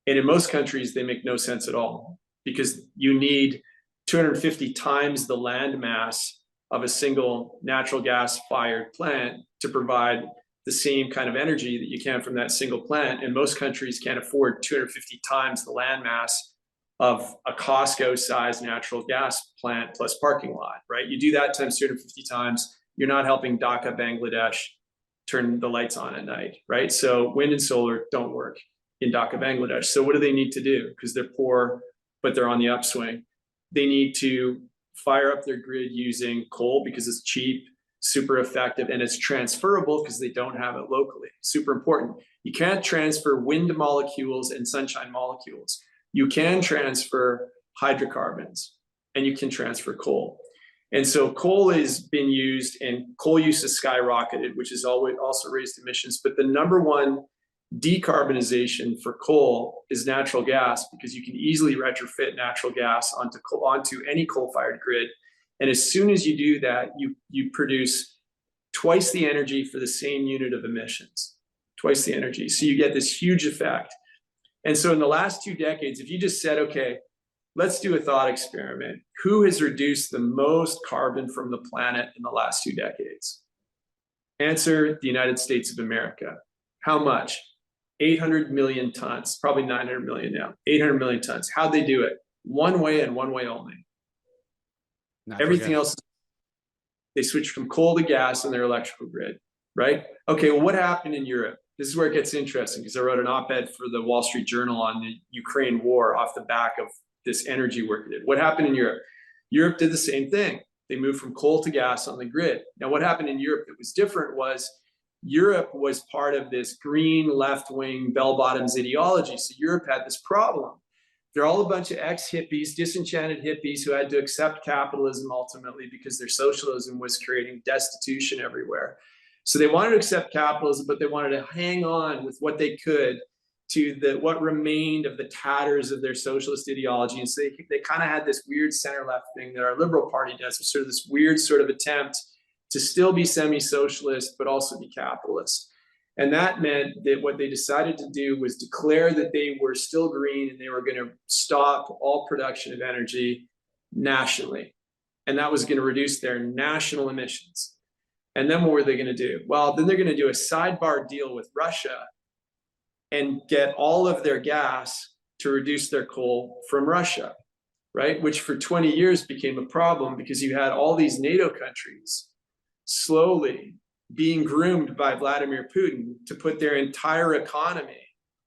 Speaker 7: in most countries, they make no sense at all because you need 250 times the land mass of a single natural gas fired plant to provide the same kind of energy that you can from that single plant. And most countries can't afford 250 times the land mass of a Costco-sized natural gas plant plus parking lot, right? You do that times 250 times, you're not helping Dhaka, Bangladesh turn the lights on at night, right? So wind and solar don't work in Dhaka, Bangladesh. So what do they need to do? Because they're poor, but they're on the upswing. They need to fire up their grid using coal because it's cheap, super effective, and it's transferable because they don't have it locally. Super important. You can't transfer wind molecules and sunshine molecules. You can transfer hydrocarbons and you can transfer coal. And so coal has been used and coal use has skyrocketed, which has also raised emissions. But the number one decarbonization for coal is natural gas because you can easily retrofit natural gas onto any coal-fired grid. And as soon as you do that, you produce twice the energy for the same unit of emissions, twice the energy. So you get this huge effect. And so in the last 2 decades, if you just said, okay, let's do a thought experiment. Who has reduced the most carbon from the planet in the last 2 decades? Answer, the United States of America. How much? 800 million tons, probably 900 million now, 800 million tons. How'd they do it? One way and one way only. Everything else, they switched from coal to gas in their electrical grid, right? Okay, well, what happened in Europe? This is where it gets interesting because I wrote an op-ed for the Wall Street Journal on the Ukraine war off the back of this energy work they did. What happened in Europe? Europe did the same thing. They moved from coal to gas on the grid. Now, what happened in Europe that was different was Europe was part of this green left-wing bell-bottoms ideology. So Europe had this problem. They're all a bunch of ex-hippies, disenchanted hippies who had to accept capitalism ultimately because their socialism was creating destitution everywhere. So they wanted to accept capitalism, but they wanted to hang on with what they could to what remained of the tatters of their socialist ideology. And so they kind of had this weird center-left thing that our Liberal Party does, sort of this weird sort of attempt to still be semi-socialist, but also be capitalist. And that meant that what they decided to do was declare that they were still green and they were going to stop all production of energy nationally. And that was going to reduce their national emissions. And then what were they going to do? Well, then they're going to do a sidebar deal with Russia and get all of their gas to reduce their coal from Russia, right? Which for 20 years became a problem because you had all these NATO countries slowly being groomed by Vladimir Putin to put their entire economy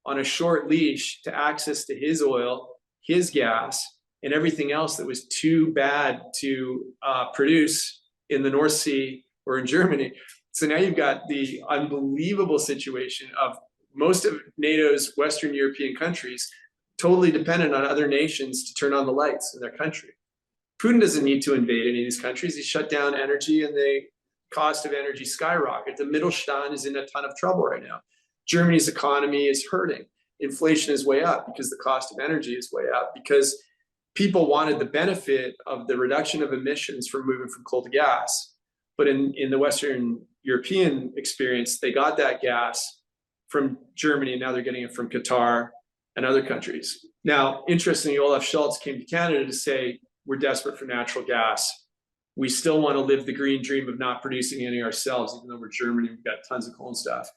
Speaker 7: on a short leash to access to his oil, his gas, and everything else that was too bad to produce in the North Sea or in Germany. So now you've got the unbelievable situation of most of NATO's Western European countries totally dependent on other nations to turn on the lights in their country. Putin doesn't need to invade any of these countries. He shut down energy and the cost of energy skyrocket. The Mittelstand is in a ton of trouble right now. Germany's economy is hurting. inflation is way up, because the cost of energy is way up, because people wanted the benefit of the reduction of emissions from moving from coal to gas. But in the Western European experience, they got that gas from Germany, and now they're getting it from Qatar and other countries. Now, interestingly, Olaf Scholz came to Canada to say, we're desperate for natural gas. We still want to live the green dream of not producing any ourselves, even though we're Germany, we've got tons of coal and stuff.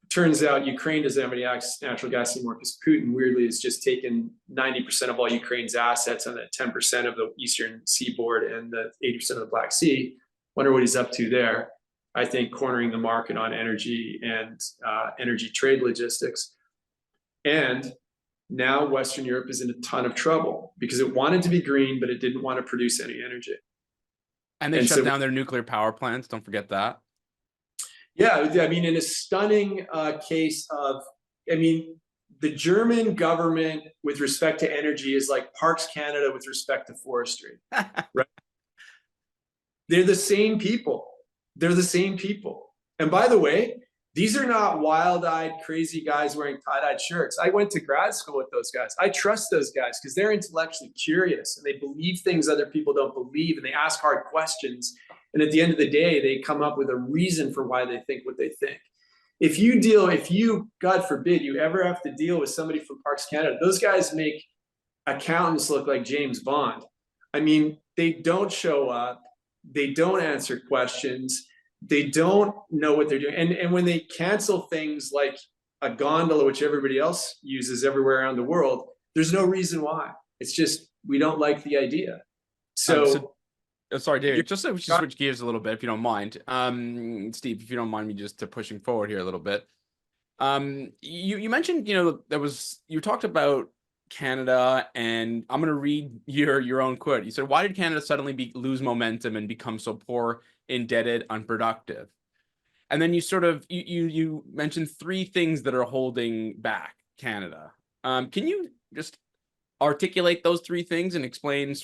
Speaker 7: Turns out Ukraine doesn't have any access to natural gas anymore, because Putin weirdly has just taken 90% of all Ukraine's assets on that 10% of the eastern seaboard and the 80% of the Black Sea. Wonder what he's up to there. I think cornering the market on energy and energy trade logistics. And now Western Europe is in a ton of trouble because it wanted to be green, but it didn't want to produce any energy.
Speaker 5: And they shut down their nuclear power plants. Don't forget that.
Speaker 7: Yeah, I mean, in a stunning case of, I mean, the German government with respect to energy is like Parks Canada with respect to forestry, right? They're the same people. They're the same people. And by the way, these are not wild-eyed, crazy guys wearing tie-dyed shirts. I went to grad school with those guys. I trust those guys because they're intellectually curious and they believe things other people don't believe, and they ask hard questions. And at the end of the day, they come up with a reason for why they think what they think. If you, God forbid, you ever have to deal with somebody from Parks Canada, those guys make accountants look like James Bond. I mean, they don't show up. They don't answer questions. They don't know what they're doing. And when they cancel things like a gondola, which everybody else uses everywhere around the world, there's no reason why. It's just, we don't like the idea.
Speaker 5: Sorry, David, just to switch gears a little bit, if you don't mind. Steve, if you don't mind me just pushing forward here a little bit. You mentioned, you talked about Canada, and I'm going to read your own quote. You said, why did Canada suddenly lose momentum and become so poor, indebted, unproductive? And then you mentioned three things that are holding back Canada. Can you just articulate those three things and explain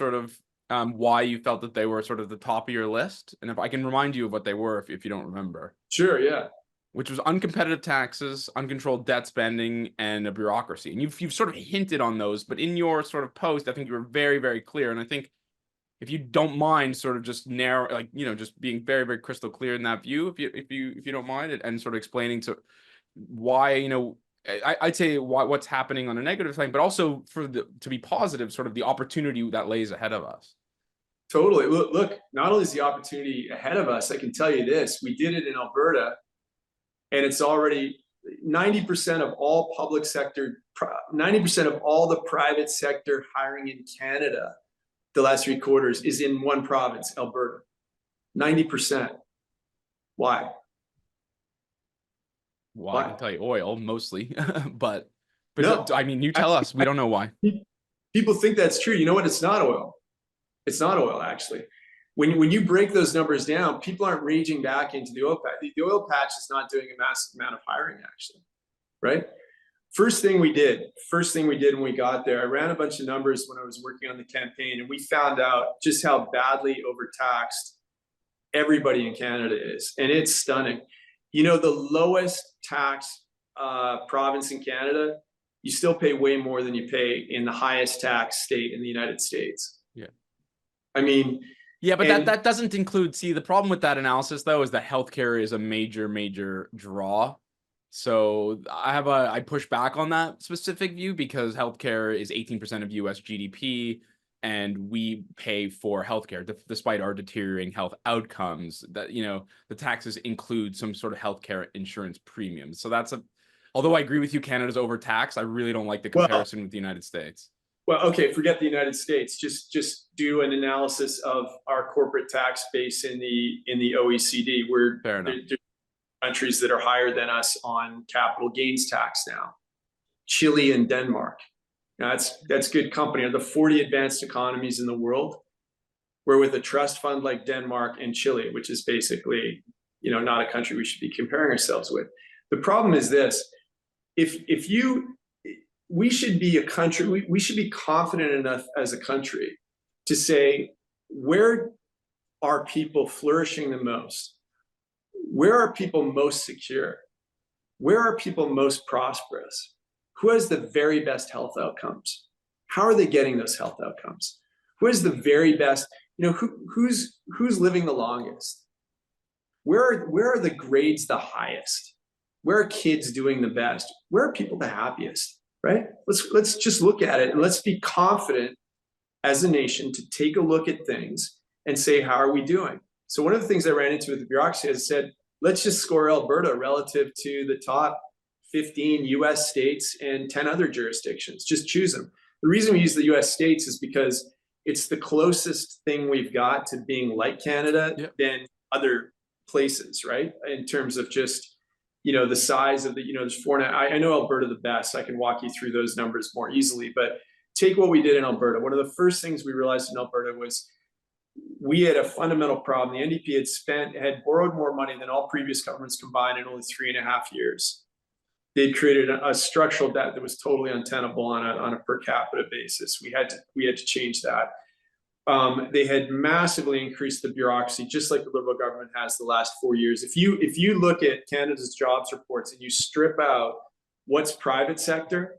Speaker 5: why you felt that they were sort of the top of your list? And if I can remind you of what they were, if you don't remember.
Speaker 7: Sure, yeah.
Speaker 5: Which was uncompetitive taxes, uncontrolled debt spending, and a bureaucracy. And you've sort of hinted on those, but in your sort of post, I think you were very, very clear. And I think if you don't mind sort of just just being very, very crystal clear in that view, if you don't mind, and sort of explaining to why, I'd say what's happening on a negative thing, but also to be positive, sort of the opportunity that lays ahead of us.
Speaker 7: Totally. Look, not only is the opportunity ahead of us, I can tell you this, we did it in Alberta, and it's already 90% of all public sector, 90% of all the private sector hiring in Canada the last 3 quarters is in one province, Alberta. 90%. Why?
Speaker 5: Well, I can tell you oil mostly, but
Speaker 7: no,
Speaker 5: I mean, you tell us. We don't know why.
Speaker 7: People think that's true. You know what? It's not oil. It's not oil, actually. When you break those numbers down, people aren't raging back into the oil patch. The oil patch is not doing a massive amount of hiring, actually, right? First thing we did when we got there, I ran a bunch of numbers when I was working on the campaign, and we found out just how badly overtaxed everybody in Canada is. And it's stunning. The lowest tax province in Canada, you still pay way more than you pay in the highest tax state in the United States. Yeah. I mean,
Speaker 5: yeah, but that doesn't include, the problem with that analysis though, is that healthcare is a major, major draw. So I push back on that specific view because healthcare is 18% of US GDP. And we pay for healthcare despite our deteriorating health outcomes. That the taxes include some sort of healthcare insurance premium. So although I agree with you, Canada's overtaxed, I really don't like the comparison with the United States.
Speaker 7: Well, okay, forget the United States. Just do an analysis of our corporate tax base in the OECD. We're
Speaker 5: fair enough.
Speaker 7: There's countries that are higher than us on capital gains tax now. Chile and Denmark. Now, that's good company. Of the 40 advanced economies in the world, we're with a trust fund like Denmark and Chile, which is basically, not a country we should be comparing ourselves with. The problem is this: we should be a country. We should be confident enough as a country to say, where are people flourishing the most? Where are people most secure? where are people most prosperous? Who has the very best health outcomes? How are they getting those health outcomes? Who has the very best, who's living the longest? Where are the grades the highest? Where are kids doing the best? Where are people the happiest, right? Let's just look at it, and let's be confident as a nation to take a look at things and say, how are we doing? So one of the things I ran into with the bureaucracy is said, let's just score Alberta relative to the top 15 US states and 10 other jurisdictions. Just choose them. The reason we use the US states is because it's the closest thing we've got to being like Canada than other places, right? In terms of just, the size of the, there's four. I know Alberta the best. I can walk you through those numbers more easily, but take what we did in Alberta. One of the first things we realized in Alberta was we had a fundamental problem. The NDP had borrowed more money than all previous governments combined in only 3.5 years. They'd created a structural debt that was totally untenable on a per capita basis. We had to change that. They had massively increased the bureaucracy, just like the Liberal government has the last 4 years. If you look at Canada's jobs reports and you strip out what's private sector,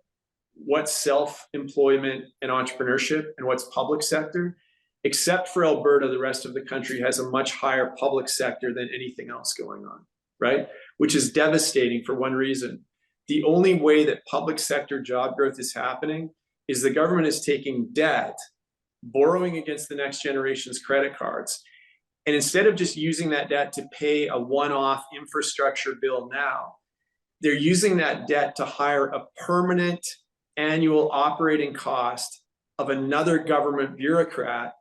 Speaker 7: what's self-employment and entrepreneurship, and what's public sector, except for Alberta, the rest of the country has a much higher public sector than anything else going on, right? Which is devastating for one reason. The only way that public sector job growth is happening is the government is taking debt, borrowing against the next generation's credit cards, and instead of just using that debt to pay a one-off infrastructure bill now, they're using that debt to hire a permanent annual operating cost of another government bureaucrat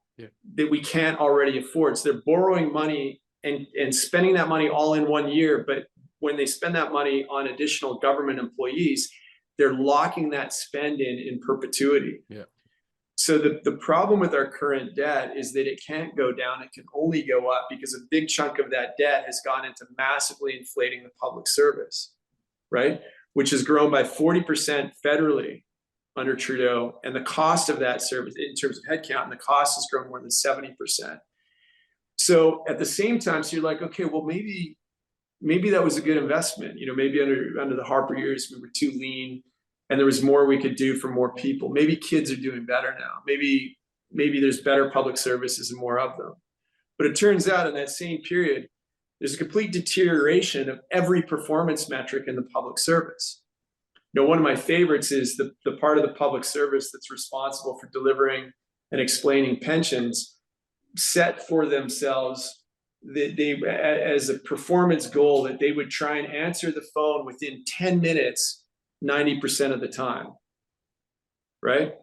Speaker 7: that we can't already afford. So they're borrowing money and spending that money all in 1 year, but when they spend that money on additional government employees, they're locking that spend in perpetuity. So the problem with our current debt is that it can't go down, it can only go up because a big chunk of that debt has gone into massively inflating the public service, right? Which has grown by 40% federally under Trudeau, and the cost of that service in terms of headcount, and the cost has grown more than 70%. So at the same time, so you're like, okay, well, maybe that was a good investment. Maybe under the Harper years, we were too lean and there was more we could do for more people. Maybe kids are doing better now. Maybe there's better public services and more of them. But it turns out in that same period, there's a complete deterioration of every performance metric in the public service. One of my favorites is the part of the public service that's responsible for delivering and explaining pensions set for themselves that they, as a performance goal, that they would try and answer the phone within 10 minutes, 90% of the time, right?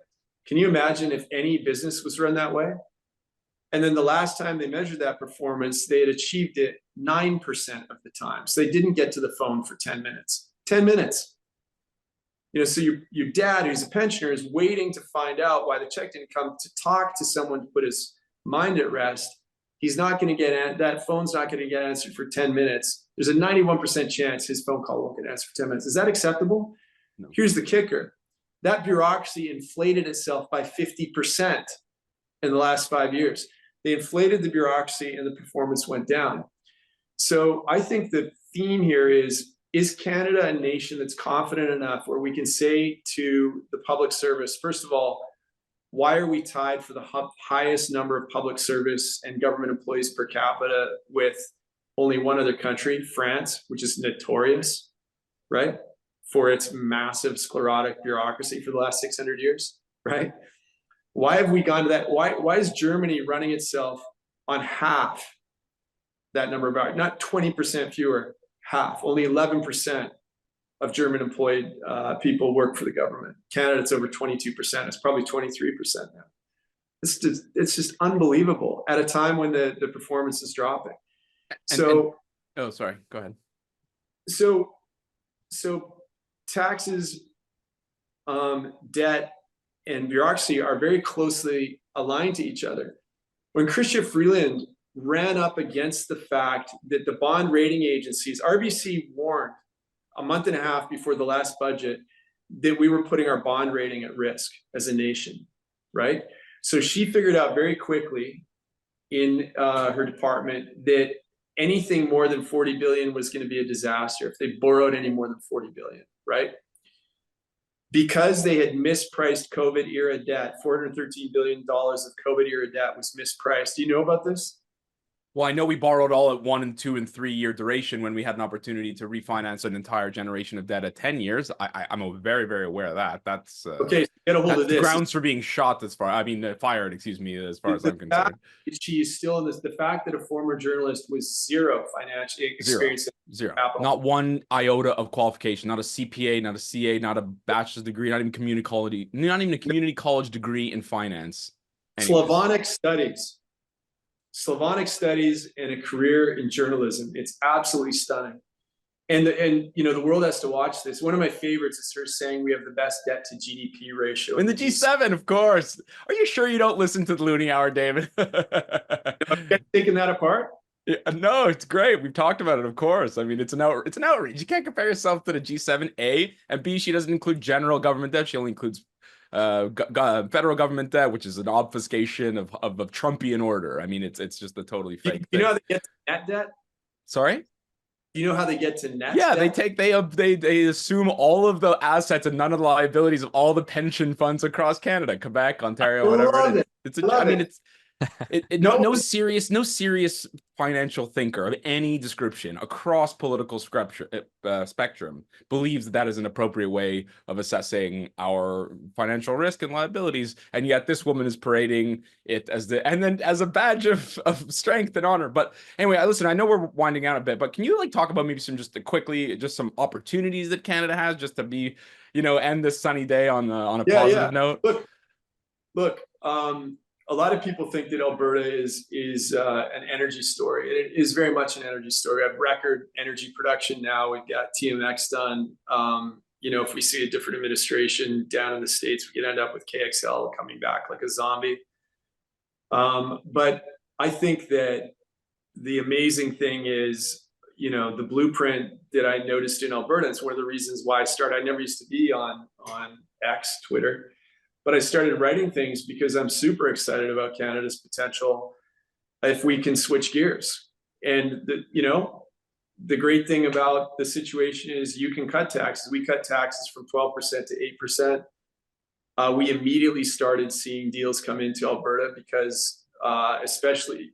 Speaker 7: Can you imagine if any business was run that way? And then the last time they measured that performance, they had achieved it 9% of the time. So they didn't get to the phone for 10 minutes. 10 minutes. So your dad, who's a pensioner, is waiting to find out why the check didn't come, to talk to someone to put his mind at rest. He's not going to get that phone's not going to get answered for 10 minutes. There's a 91% chance his phone call won't get answered for 10 minutes. Is that acceptable? No. Here's the kicker. That bureaucracy inflated itself by 50% in the last 5 years. They inflated the bureaucracy and the performance went down. So I think the theme here is Canada a nation that's confident enough where we can say to the public service, first of all, why are we tied for the highest number of public service and government employees per capita with only one other country, France, which is notorious, right, for its massive sclerotic bureaucracy for the last 600 years, right? Why have we gone to that? Why is Germany running itself on half that number of hours, not 20% fewer? Half, only 11% of German employed people work for the government. Canada, it's over 22%. It's probably 23% now. It's just unbelievable at a time when the performance is dropping.
Speaker 5: Oh, sorry, go ahead.
Speaker 7: So taxes, debt, and bureaucracy are very closely aligned to each other. When Chrystia Freeland ran up against the fact that the bond rating agencies, RBC warned a month and a half before the last budget that we were putting our bond rating at risk as a nation, right? So she figured out very quickly in her department that anything more than 40 billion was going to be a disaster if they borrowed any more than 40 billion, right? Because they had mispriced COVID era debt, $413 billion of COVID era debt was mispriced. Do you know about this?
Speaker 5: Well, I know we borrowed all at 1 and 2 and 3 year duration when we had an opportunity to refinance an entire generation of debt at 10 years. I'm very, very aware of that. That's
Speaker 7: okay. So get a hold of this.
Speaker 5: Grounds for being shot as far. I mean, fired. Excuse me. As far as I'm concerned,
Speaker 7: she is still in this. The fact that a former journalist with zero financial experience,
Speaker 5: zero,
Speaker 7: capital.
Speaker 5: not one iota of qualification, not a CPA, not a CA, not a bachelor's degree, not even a community college degree in finance.
Speaker 7: Anyways. Slavonic studies and a career in journalism. It's absolutely stunning. And you know, the world has to watch this. One of my favorites is her saying we have the best debt to GDP ratio.
Speaker 5: In the G7, of course. Are you sure you don't listen to the Loonie Hour, David?
Speaker 7: Taking that apart?
Speaker 5: Yeah, no, it's great. We've talked about it, of course. I mean, it's an outrage. You can't compare yourself to the G7, A, and B, she doesn't include general government debt. She only includes federal government debt, which is an obfuscation of Trumpian order. I mean, it's just a totally fake
Speaker 7: thing. You know how they get to net debt?
Speaker 5: Sorry?
Speaker 7: You know how they get to net
Speaker 5: debt? They assume all of the assets and none of the liabilities of all the pension funds across Canada, Quebec, Ontario, whatever it is. No serious financial thinker of any description across political spectrum believes that is an appropriate way of assessing our financial risk and liabilities, and yet this woman is parading it as a badge of strength and honor. But anyway, listen, I know we're winding out a bit, but can you talk about maybe some some opportunities that Canada has just to be, end this sunny day on a positive note?
Speaker 7: Look. A lot of people think that Alberta is an energy story. It is very much an energy story. We have record energy production now. We've got TMX done. If we see a different administration down in the States, we could end up with KXL coming back like a zombie. But I think that the amazing thing is, the blueprint that I noticed in Alberta. It's one of the reasons why I never used to be on X, Twitter. But I started writing things because I'm super excited about Canada's potential if we can switch gears. And the great thing about the situation is you can cut taxes. We cut taxes from 12% to 8%. We immediately started seeing deals come into Alberta because especially,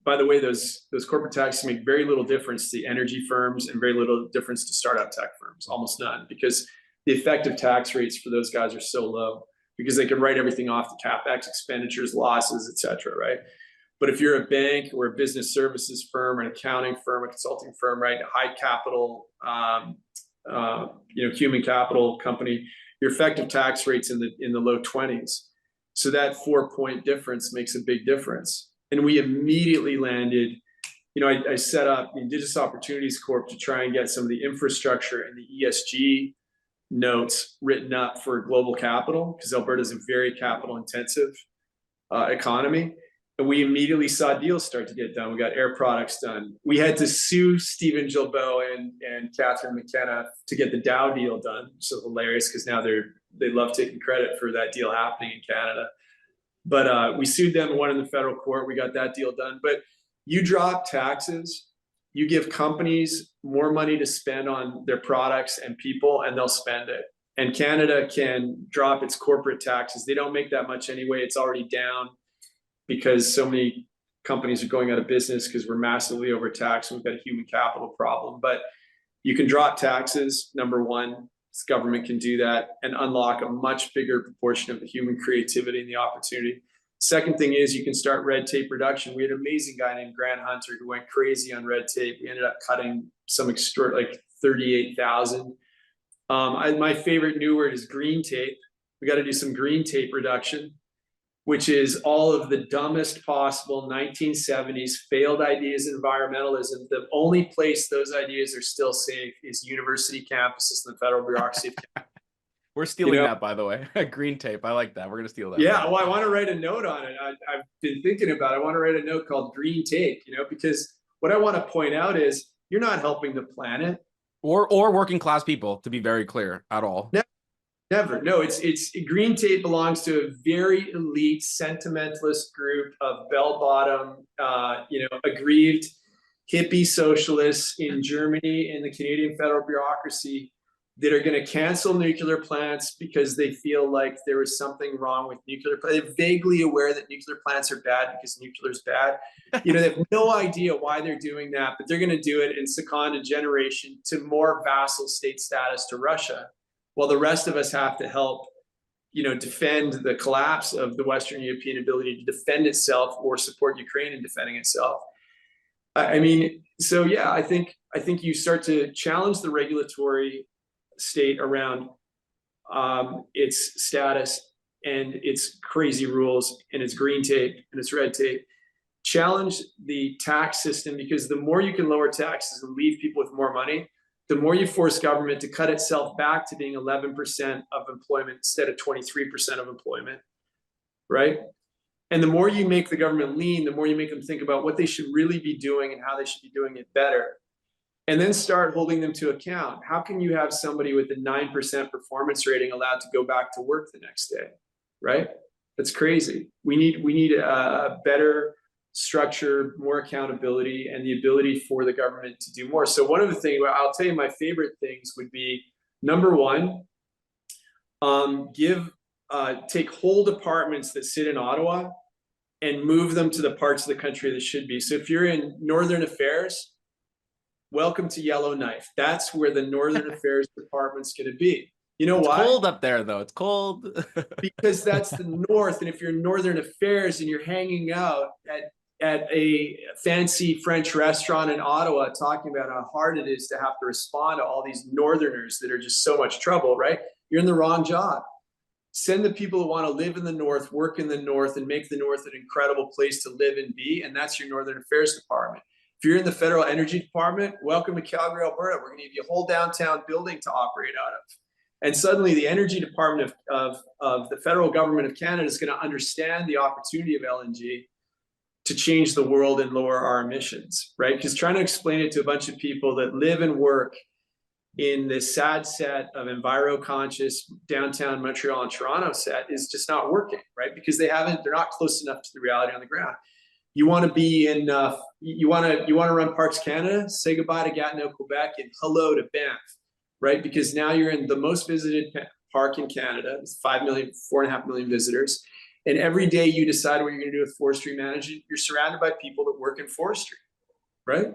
Speaker 7: by the way, those corporate taxes make very little difference to the energy firms and very little difference to startup tech firms, almost none, because the effective tax rates for those guys are so low because they can write everything off the CapEx expenditures, losses, et cetera, right? But if you're a bank or a business services firm, an accounting firm, a consulting firm, right, a high capital, human capital company, your effective tax rate's in the low 20s. So that 4-point difference makes a big difference. And we immediately landed, I set up the Indigenous Opportunities Corp to try and get some of the infrastructure and the ESG notes written up for global capital because Alberta is a very capital intensive economy. And we immediately saw deals start to get done. We got Air Products done. We had to sue Stephen Gilboa and Catherine McKenna to get the Dow deal done. So hilarious because now they love taking credit for that deal happening in Canada. But we sued them and won in the federal court. We got that deal done. But you drop taxes, you give companies more money to spend on their products and people, and they'll spend it. And Canada can drop its corporate taxes. They don't make that much anyway. It's already down because so many companies are going out of business because we're massively overtaxed. We've got a human capital problem. But you can drop taxes, number one. This government can do that and unlock a much bigger proportion of the human creativity and the opportunity. Second thing is you can start red tape reduction. We had an amazing guy named Grant Hunter who went crazy on red tape. We ended up cutting some like 38,000. My favorite new word is green tape. We got to do some green tape reduction, which is all of the dumbest possible 1970s failed ideas in environmentalism. The only place those ideas are still safe is university campuses and the federal bureaucracy.
Speaker 5: We're stealing that, by the way. Green tape. I like that. We're going to steal that.
Speaker 7: Yeah. Well, I want to write a note on it. I've been thinking about it. I want to write a note called green tape, because what I want to point out is you're not helping the planet.
Speaker 5: Or working class people, to be very clear, at all.
Speaker 7: Never. No, it's green tape belongs to a very elite sentimentalist group of bell-bottom, aggrieved hippie socialists in Germany and the Canadian federal bureaucracy that are going to cancel nuclear plants because they feel like there is something wrong with nuclear plants. They're vaguely aware that nuclear plants are bad because nuclear is bad. You know, they have no idea why they're doing that, but they're going to do it and second a generation to more vassal state status to Russia, while the rest of us have to help, you know, defend the collapse of the Western European ability to defend itself or support Ukraine in defending itself. I mean, so yeah, I think you start to challenge the regulatory state around its status and its crazy rules and its green tape and its red tape. Challenge the tax system, because the more you can lower taxes and leave people with more money, the more you force government to cut itself back to being 11% of employment instead of 23% of employment, right? And the more you make the government lean, the more you make them think about what they should really be doing and how they should be doing it better. And then start holding them to account. How can you have somebody with a 9% performance rating allowed to go back to work the next day, right? That's crazy. We need a better structure, more accountability, and the ability for the government to do more. So one of the things, I'll tell you my favorite things would be, number one, take whole departments that sit in Ottawa and move them to the parts of the country that should be. So if you're in Northern Affairs, welcome to Yellowknife. That's where the Northern Affairs Department's going to be. You know why?
Speaker 5: It's cold up there, though. It's cold.
Speaker 7: Because that's the North. And if you're in Northern Affairs and you're hanging out at a fancy French restaurant in Ottawa talking about how hard it is to have to respond to all these Northerners that are just so much trouble, right? You're in the wrong job. Send the people who want to live in the North, work in the North, and make the North an incredible place to live and be. And that's your Northern Affairs Department. If you're in the Federal Energy Department, welcome to Calgary, Alberta. We're going to give you a whole downtown building to operate out of. And suddenly the Energy Department of the federal government of Canada is going to understand the opportunity of LNG to change the world and lower our emissions, right? Because trying to explain it to a bunch of people that live and work in this sad set of enviro-conscious downtown Montreal and Toronto set is just not working, right? Because they're not close enough to the reality on the ground. You want to be in, you want to run Parks Canada, say goodbye to Gatineau, Quebec, and hello to Banff, right? Because now you're in the most visited park in Canada. It's 4.5 million visitors. And every day you decide what you're going to do with forestry management, you're surrounded by people that work in forestry, right?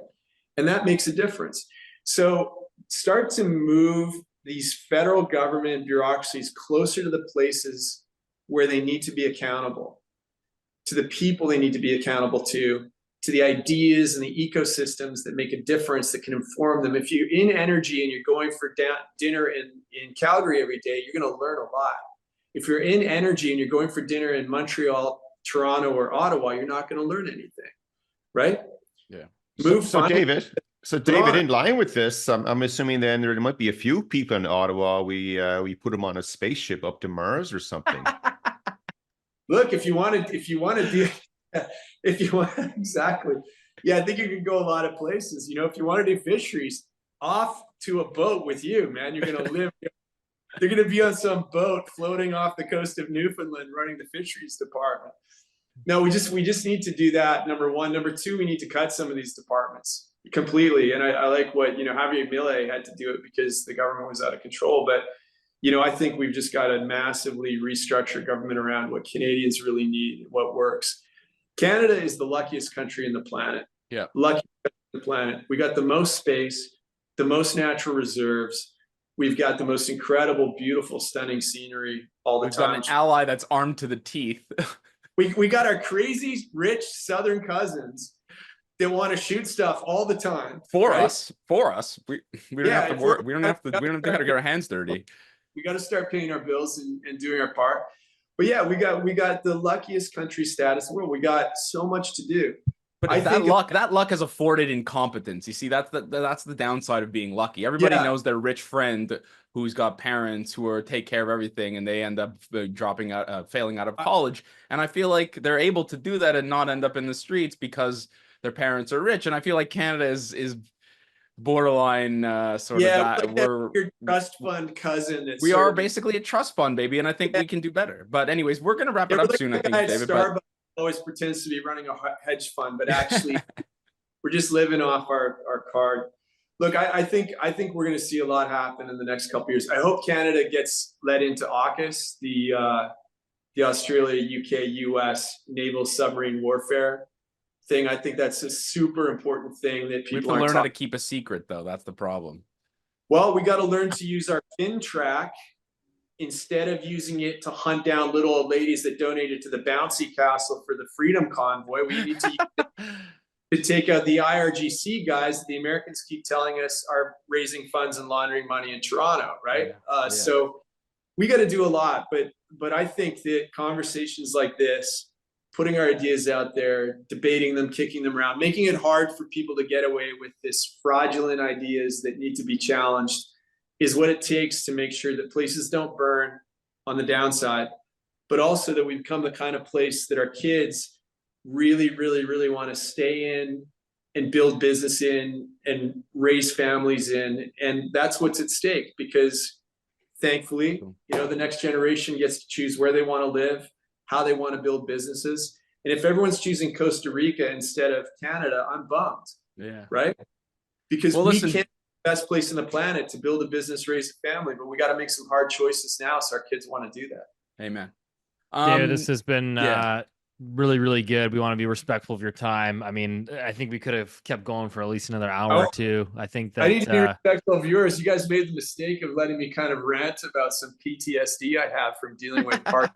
Speaker 7: And that makes a difference. So start to move these federal government bureaucracies closer to the places where they need to be accountable, to the people they need to be accountable to the ideas and the ecosystems that make a difference, that can inform them. If you're in energy and you're going for dinner in Calgary every day, you're going to learn a lot. If you're in energy and you're going for dinner in Montreal, Toronto, or Ottawa, you're not going to learn anything, right?
Speaker 5: Yeah.
Speaker 6: So David, in line with this, I'm assuming then there might be a few people in Ottawa. We put them on a spaceship up to Mars or something.
Speaker 7: Look, if you want, exactly. Yeah, I think you can go a lot of places. You know, if you want to do fisheries, off to a boat with you, man. You're going to live. They're going to be on some boat floating off the coast of Newfoundland running the fisheries department. No, we just need to do that, number one. Number two, we need to cut some of these departments completely. And I like what, Javier Milei had to do it because the government was out of control. But, I think we've just got to massively restructure government around what Canadians really need, what works. Canada is the luckiest country in the planet.
Speaker 5: Yeah.
Speaker 7: Luckiest country in the planet. We got the most space, the most natural reserves. We've got the most incredible, beautiful, stunning scenery all the time.
Speaker 5: We've got an ally that's armed to the teeth.
Speaker 7: We got our crazy, rich Southern cousins that want to shoot stuff all the time.
Speaker 5: For us. We don't have to work. We don't have to get our hands dirty.
Speaker 7: We got to start paying our bills and doing our part. But yeah, we got the luckiest country status in the world. We got so much to do.
Speaker 5: But that luck has afforded incompetence. You see, that's the downside of being lucky. Everybody knows their rich friend who's got parents who take care of everything, and they end up failing out of college. And I feel like they're able to do that and not end up in the streets because their parents are rich. And I feel like Canada is borderline sort of that.
Speaker 7: We're your trust fund cousin.
Speaker 5: We are basically a trust fund, baby, and I think we can do better. But anyways, we're gonna wrap it up soon. I think, David.
Speaker 7: Starbucks always pretends to be running a hedge fund, but actually we're just living off our card. Look, I think we're going to see a lot happen in the next couple of years. I hope Canada gets let into AUKUS, the Australia, UK, US naval submarine warfare thing. I think that's a super important thing that
Speaker 5: We have
Speaker 7: people
Speaker 5: to
Speaker 7: aren't
Speaker 5: learn how to
Speaker 7: talking.
Speaker 5: keep a secret, though. That's the problem.
Speaker 7: Well, we got to learn to use our fin track instead of using it to hunt down little old ladies that donated to the bouncy castle for the Freedom Convoy. We need to use it to take out the IRGC guys that the Americans keep telling us are raising funds and laundering money in Toronto, right? So we got to do a lot, but I think that conversations like this, putting our ideas out there, debating them, kicking them around, making it hard for people to get away with this fraudulent ideas that need to be challenged is what it takes to make sure that places don't burn on the downside, but also that we become the kind of place that our kids really, really, really want to stay in and build business in and raise families in. And that's what's at stake, because thankfully, the next generation gets to choose where they want to live, how they want to build businesses. And if everyone's choosing Costa Rica instead of Canada, I'm bummed.
Speaker 5: Yeah.
Speaker 7: Right? Because
Speaker 5: listen,
Speaker 7: we can't be the best place on the planet to build a business, raise a family, but we got to make some hard choices now so our kids want to do that.
Speaker 5: Amen.
Speaker 2: David, this has been really, really good. We want to be respectful of your time. I mean, I think we could have kept going for at least another hour or two. I think that
Speaker 7: I need to be respectful of yours. You guys made the mistake of letting me kind of rant about some PTSD I have from dealing with park.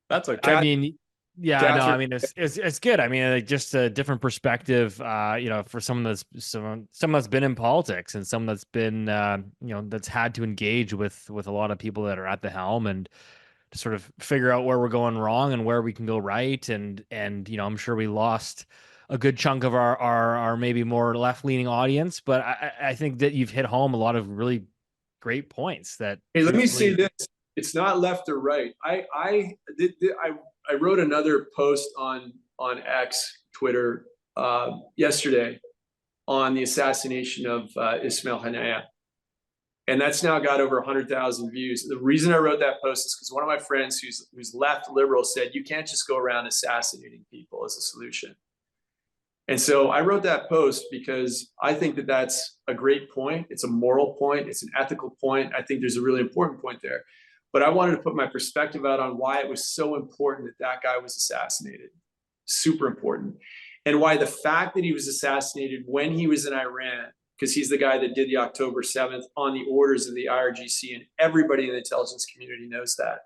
Speaker 5: That's okay.
Speaker 2: I mean, yeah, no, I mean, it's good. I mean, like, just a different perspective, for someone that's been in politics and someone that's been, that's had to engage with a lot of people that are at the helm, and to sort of figure out where we're going wrong and where we can go right. And I'm sure we lost a good chunk of our maybe more left-leaning audience, but I think that you've hit home a lot of really great points that.
Speaker 7: Hey, let me say this. It's not left or right. I wrote another post on X, Twitter, yesterday on the assassination of Ismail Haniyeh. And that's now got over 100,000 views. The reason I wrote that post is because one of my friends who's left liberal said, you can't just go around assassinating people as a solution. And so I wrote that post because I think that that's a great point. It's a moral point. It's an ethical point. I think there's a really important point there. But I wanted to put my perspective out on why it was so important that guy was assassinated. Super important. And why the fact that he was assassinated when he was in Iran, because he's the guy that did the October 7th on the orders of the IRGC, and everybody in the intelligence community knows that.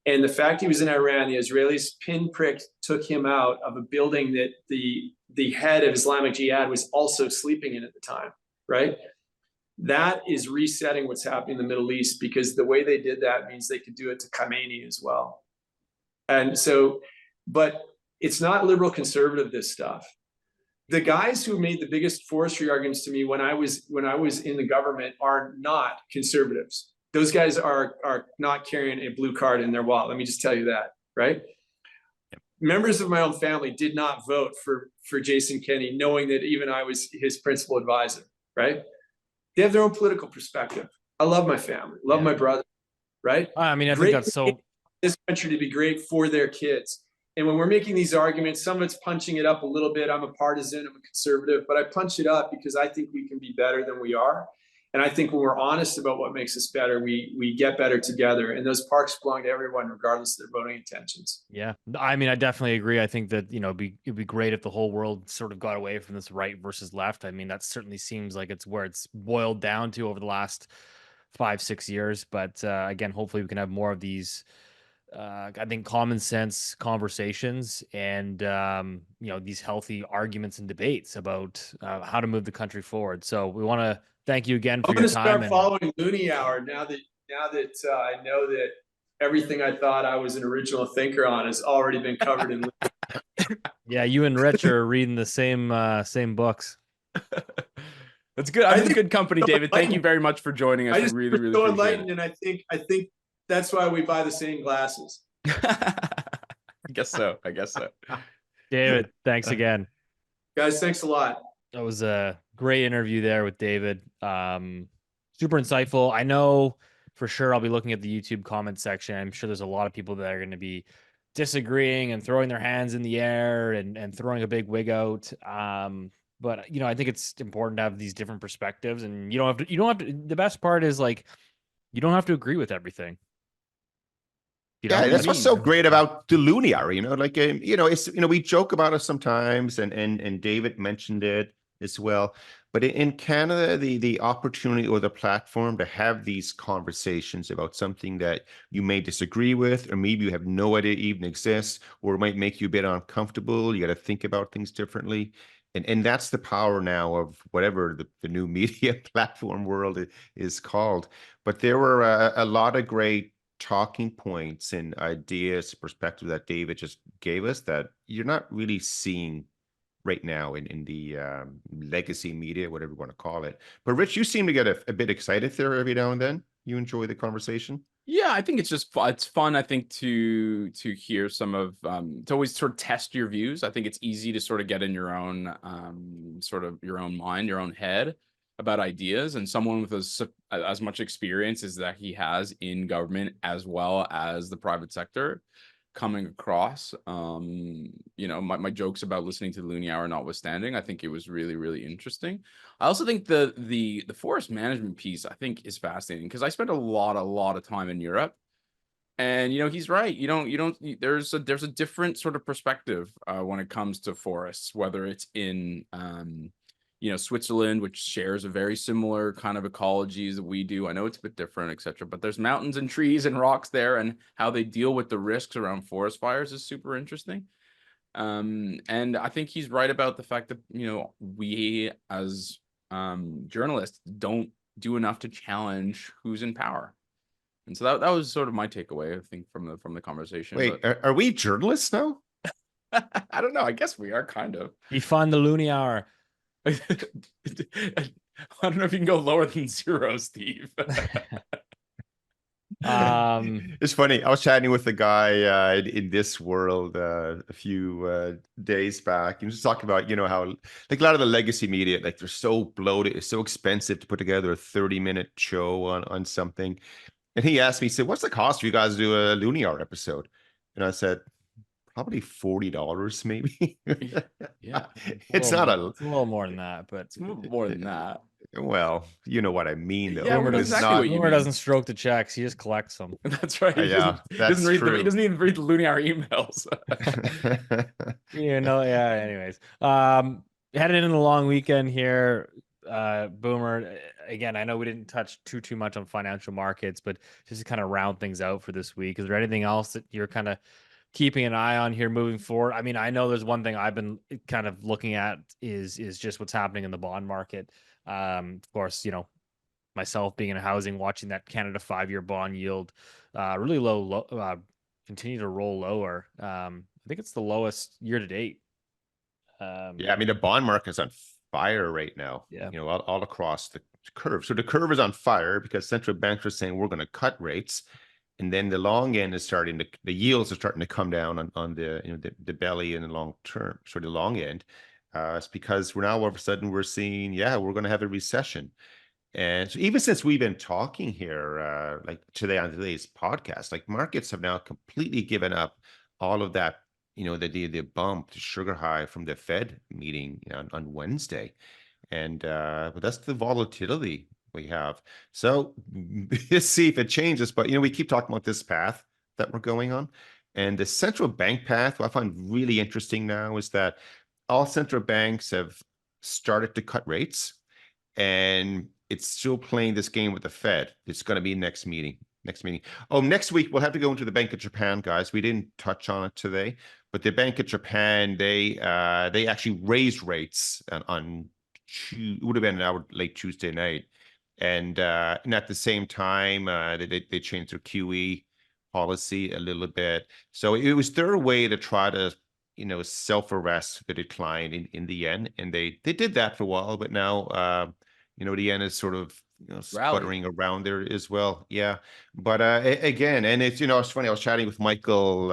Speaker 7: And the fact he was in Iran, the Israelis pinpricked took him out of a building that the head of Islamic Jihad was also sleeping in at the time, right? That is resetting what's happening in the Middle East, because the way they did that means they could do it to Khamenei as well. And so, but it's not liberal conservative, this stuff. The guys who made the biggest forestry arguments to me when I was in the government are not conservatives. Those guys are not carrying a blue card in their wallet. Let me just tell you that, right? Members of my own family did not vote for Jason Kenney, knowing that even I was his principal advisor, right? They have their own political perspective. I love my family, love my brother, right?
Speaker 2: I mean, I think that's so.
Speaker 7: This country to be great for their kids. And when we're making these arguments, some of it's punching it up a little bit. I'm a partisan, I'm a conservative, but I punch it up because I think we can be better than we are. And I think when we're honest about what makes us better, we get better together. And those parks belong to everyone, regardless of their voting intentions.
Speaker 2: Yeah, I mean, I definitely agree. I think that, it'd be great if the whole world sort of got away from this right versus left. I mean, that certainly seems like it's where it's boiled down to over the last 5-6 years. But again, hopefully we can have more of these, I think, common sense conversations and, these healthy arguments and debates about how to move the country forward. So we want to thank you again for your time.
Speaker 7: I'm going to start following Loonie Hour now that I know that everything I thought I was an original thinker on has already been covered in Loonie.
Speaker 2: Yeah, you and Rich are reading the same books.
Speaker 5: That's good. I'm in good company, David. Thank you very much for joining us.
Speaker 7: I just
Speaker 5: really, really
Speaker 7: so
Speaker 5: appreciate
Speaker 7: enlightened,
Speaker 5: it.
Speaker 7: and I think that's why we buy the same glasses.
Speaker 5: I guess so.
Speaker 2: David, thanks again.
Speaker 7: Guys, thanks a lot.
Speaker 2: That was a great interview there with David. Super insightful. I know for sure I'll be looking at the YouTube comment section. I'm sure there's a lot of people that are going to be disagreeing and throwing their hands in the air and throwing a big wig out. But I think it's important to have these different perspectives, and you don't have to. The best part is like you don't have to agree with everything.
Speaker 6: Yeah, that's what's so great
Speaker 2: Yeah.
Speaker 6: about the Loonie hour, like, it's, we joke about it sometimes, and David mentioned it as well. But in Canada, the opportunity or the platform to have these conversations about something that you may disagree with, or maybe you have no idea even exists, or it might make you a bit uncomfortable. You got to think about things differently. And that's the power now of whatever the new media platform world is called. But there were a lot of great talking points and ideas, perspective that David just gave us that you're not really seeing right now in the legacy media, whatever you want to call it. But Rich, you seem to get a bit excited there every now and then. You enjoy the conversation.
Speaker 5: Yeah, I think it's just it's fun. I think to hear some of to always sort of test your views. I think it's easy to sort of get in your own sort of your own mind, your own head about ideas. And someone with as much experience as that he has in government as well as the private sector coming across, my jokes about listening to the Loonie Hour notwithstanding, I think it was really, really interesting. I also think the forest management piece, I think, is fascinating because I spent a lot of time in Europe, and he's right. There's a different sort of perspective when it comes to forests, whether it's in Switzerland, which shares a very similar kind of ecologies that we do. I know it's a bit different, etc. But there's mountains and trees and rocks there, and how they deal with the risks around forest fires is super interesting. And I think he's right about the fact that we as journalists don't do enough to challenge who's in power. And so that was sort of my takeaway, I think, from the conversation.
Speaker 6: Wait, are we journalists now?
Speaker 5: I don't know. I guess we are kind of.
Speaker 2: Defund the Loonie Hour.
Speaker 5: I don't know if you can go lower than 0, Steve.
Speaker 6: It's funny. I was chatting with a guy in this world a few days back, and just talking about how like a lot of the legacy media, like they're so bloated, it's so expensive to put together a 30-minute show on something. And he asked me, he said, "What's the cost for you guys to do a Loonie Hour episode?" And I said, probably $40 maybe.
Speaker 5: Yeah.
Speaker 6: It's
Speaker 2: a
Speaker 6: not
Speaker 2: little more than that, but
Speaker 5: it's more than that.
Speaker 6: Well, you know what I mean, though.
Speaker 5: Yeah,
Speaker 2: Boomer doesn't stroke the checks; he just collects them.
Speaker 5: That's right.
Speaker 6: Yeah,
Speaker 5: he doesn't even read the Loonie Hour emails.
Speaker 2: Yeah. Anyways, headed into the long weekend here. Boomer, again, I know we didn't touch too much on financial markets, but just to kind of round things out for this week, is there anything else that you're kind of keeping an eye on here moving forward? I mean, I know there's one thing I've been kind of looking at is just what's happening in the bond market. Of course, myself being in housing, watching that Canada 5-year bond yield really low, continue to roll lower. I think it's the lowest year to date.
Speaker 6: Yeah, I mean, the bond market's on fire right now.
Speaker 2: Yeah.
Speaker 6: All across the curve. So the curve is on fire because central banks are saying we're going to cut rates. And then the long end is the yields are starting to come down on the the belly and the long term, so the long end. It's because we're now all of a sudden we're seeing, we're going to have a recession. And so even since we've been talking here, like today on today's podcast, like markets have now completely given up all of that, the bump, the sugar high from the Fed meeting on Wednesday. And but that's the volatility we have. So let's see if it changes. But we keep talking about this path that we're going on, and the central bank path. What I find really interesting now is that all central banks have started to cut rates, and it's still playing this game with the Fed. It's going to be next meeting. Oh, next week we'll have to go into the Bank of Japan, guys. We didn't touch on it today, but the Bank of Japan, they actually raised rates on it would have been late Tuesday night. And at the same time, they changed their QE policy a little bit. So it was their way to try to, self-arrest the decline in the yen. And they did that for a while, but now, the yen is sort of, sputtering around there as well. Yeah. But again, and it's, it's funny, I was chatting with Michael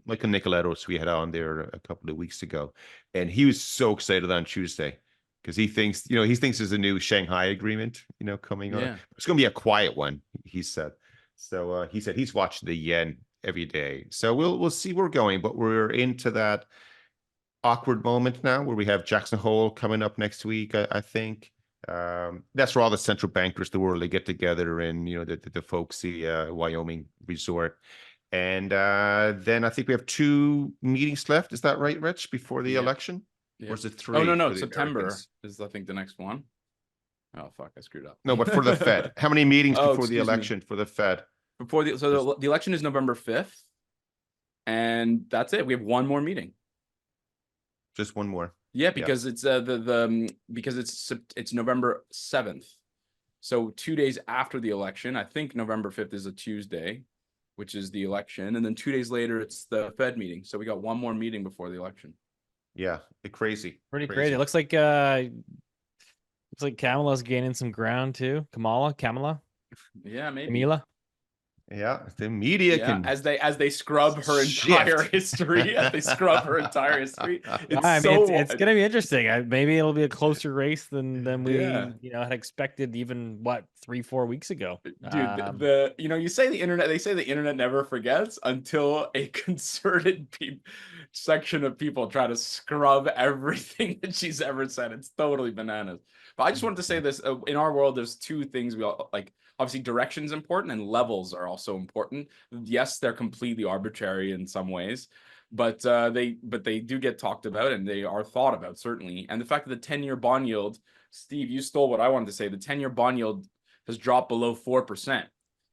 Speaker 6: Nicoletos, we had on there a couple of weeks ago, and he was so excited on Tuesday, because he thinks there's a new Shanghai agreement, coming on. It's going to be a quiet one, he said. So he said he's watching the yen every day. So we'll see where we're going, but we're into that awkward moment now where we have Jackson Hole coming up next week, I think. That's where all the central bankers of the world, they get together in, the folksy Wyoming resort. And then I think we have 2 meetings left. Is that right, Rich, before the election?
Speaker 5: Yeah.
Speaker 6: Or is it 3?
Speaker 5: Oh, no,
Speaker 6: for the
Speaker 5: September
Speaker 6: Americans?
Speaker 5: is, I think, the next one. Oh, fuck, I screwed up.
Speaker 6: No, but for the Fed. How many meetings
Speaker 5: Oh,
Speaker 6: before the
Speaker 5: excuse me.
Speaker 6: election for the Fed?
Speaker 5: So the election is November 5th. And that's it. We have one more meeting.
Speaker 6: Just one more.
Speaker 5: Yeah, because it's because it's November 7th. So 2 days after the election, I think November 5th is a Tuesday, which is the election, and then 2 days later it's the Fed meeting. So we got one more meeting before the election.
Speaker 6: Yeah, crazy.
Speaker 2: Pretty crazy. It looks like Kamala's gaining some ground too. Kamala.
Speaker 5: Yeah, maybe.
Speaker 2: Camila.
Speaker 6: Yeah, the media can
Speaker 5: as they scrub her entire history. As they scrub her entire history.
Speaker 2: It's gonna be interesting. Maybe it'll be a closer race than we had expected even 3-4 weeks ago.
Speaker 5: Dude, you say the internet. They say the internet never forgets until a concerted section of people try to scrub everything that she's ever said. It's totally bananas. But I just wanted to say this: in our world, there's 2 things we all like. Obviously, direction is important and levels are also important. Yes, they're completely arbitrary in some ways, but they do get talked about and they are thought about, certainly. And the fact that the 10-year bond yield, Steve, you stole what I wanted to say. The 10-year bond yield has dropped below 4%.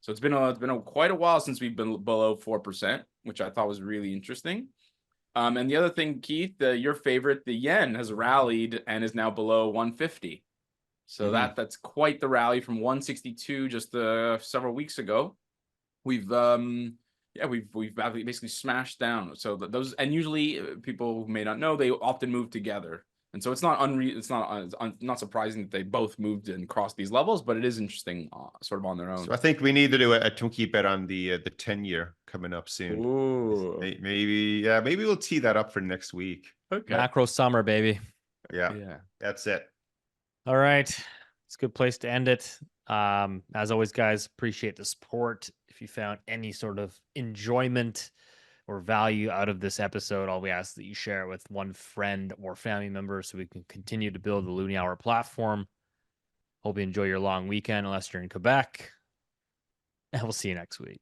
Speaker 5: So it's been quite a while since we've been below 4%, which I thought was really interesting. And the other thing, Keith, your favorite, the yen has rallied and is now below 150. So that's quite the rally from 162 just several weeks ago. We've basically smashed down. So those, and usually people who may not know, they often move together. And so it's not surprising that they both moved and crossed these levels, but it is interesting sort of on their own.
Speaker 6: So I think we need to do a Twinkie bet on the 10-year coming up soon.
Speaker 5: Ooh.
Speaker 6: Maybe we'll tee that up for next week.
Speaker 5: Okay.
Speaker 2: Macro summer, baby.
Speaker 6: Yeah. That's it.
Speaker 2: All right. It's a good place to end it. As always, guys, appreciate the support. If you found any sort of enjoyment or value out of this episode, all we ask that you share it with one friend or family member so we can continue to build the Loonie Hour platform. Hope you enjoy your long weekend, unless you're in Quebec. And we'll see you next week.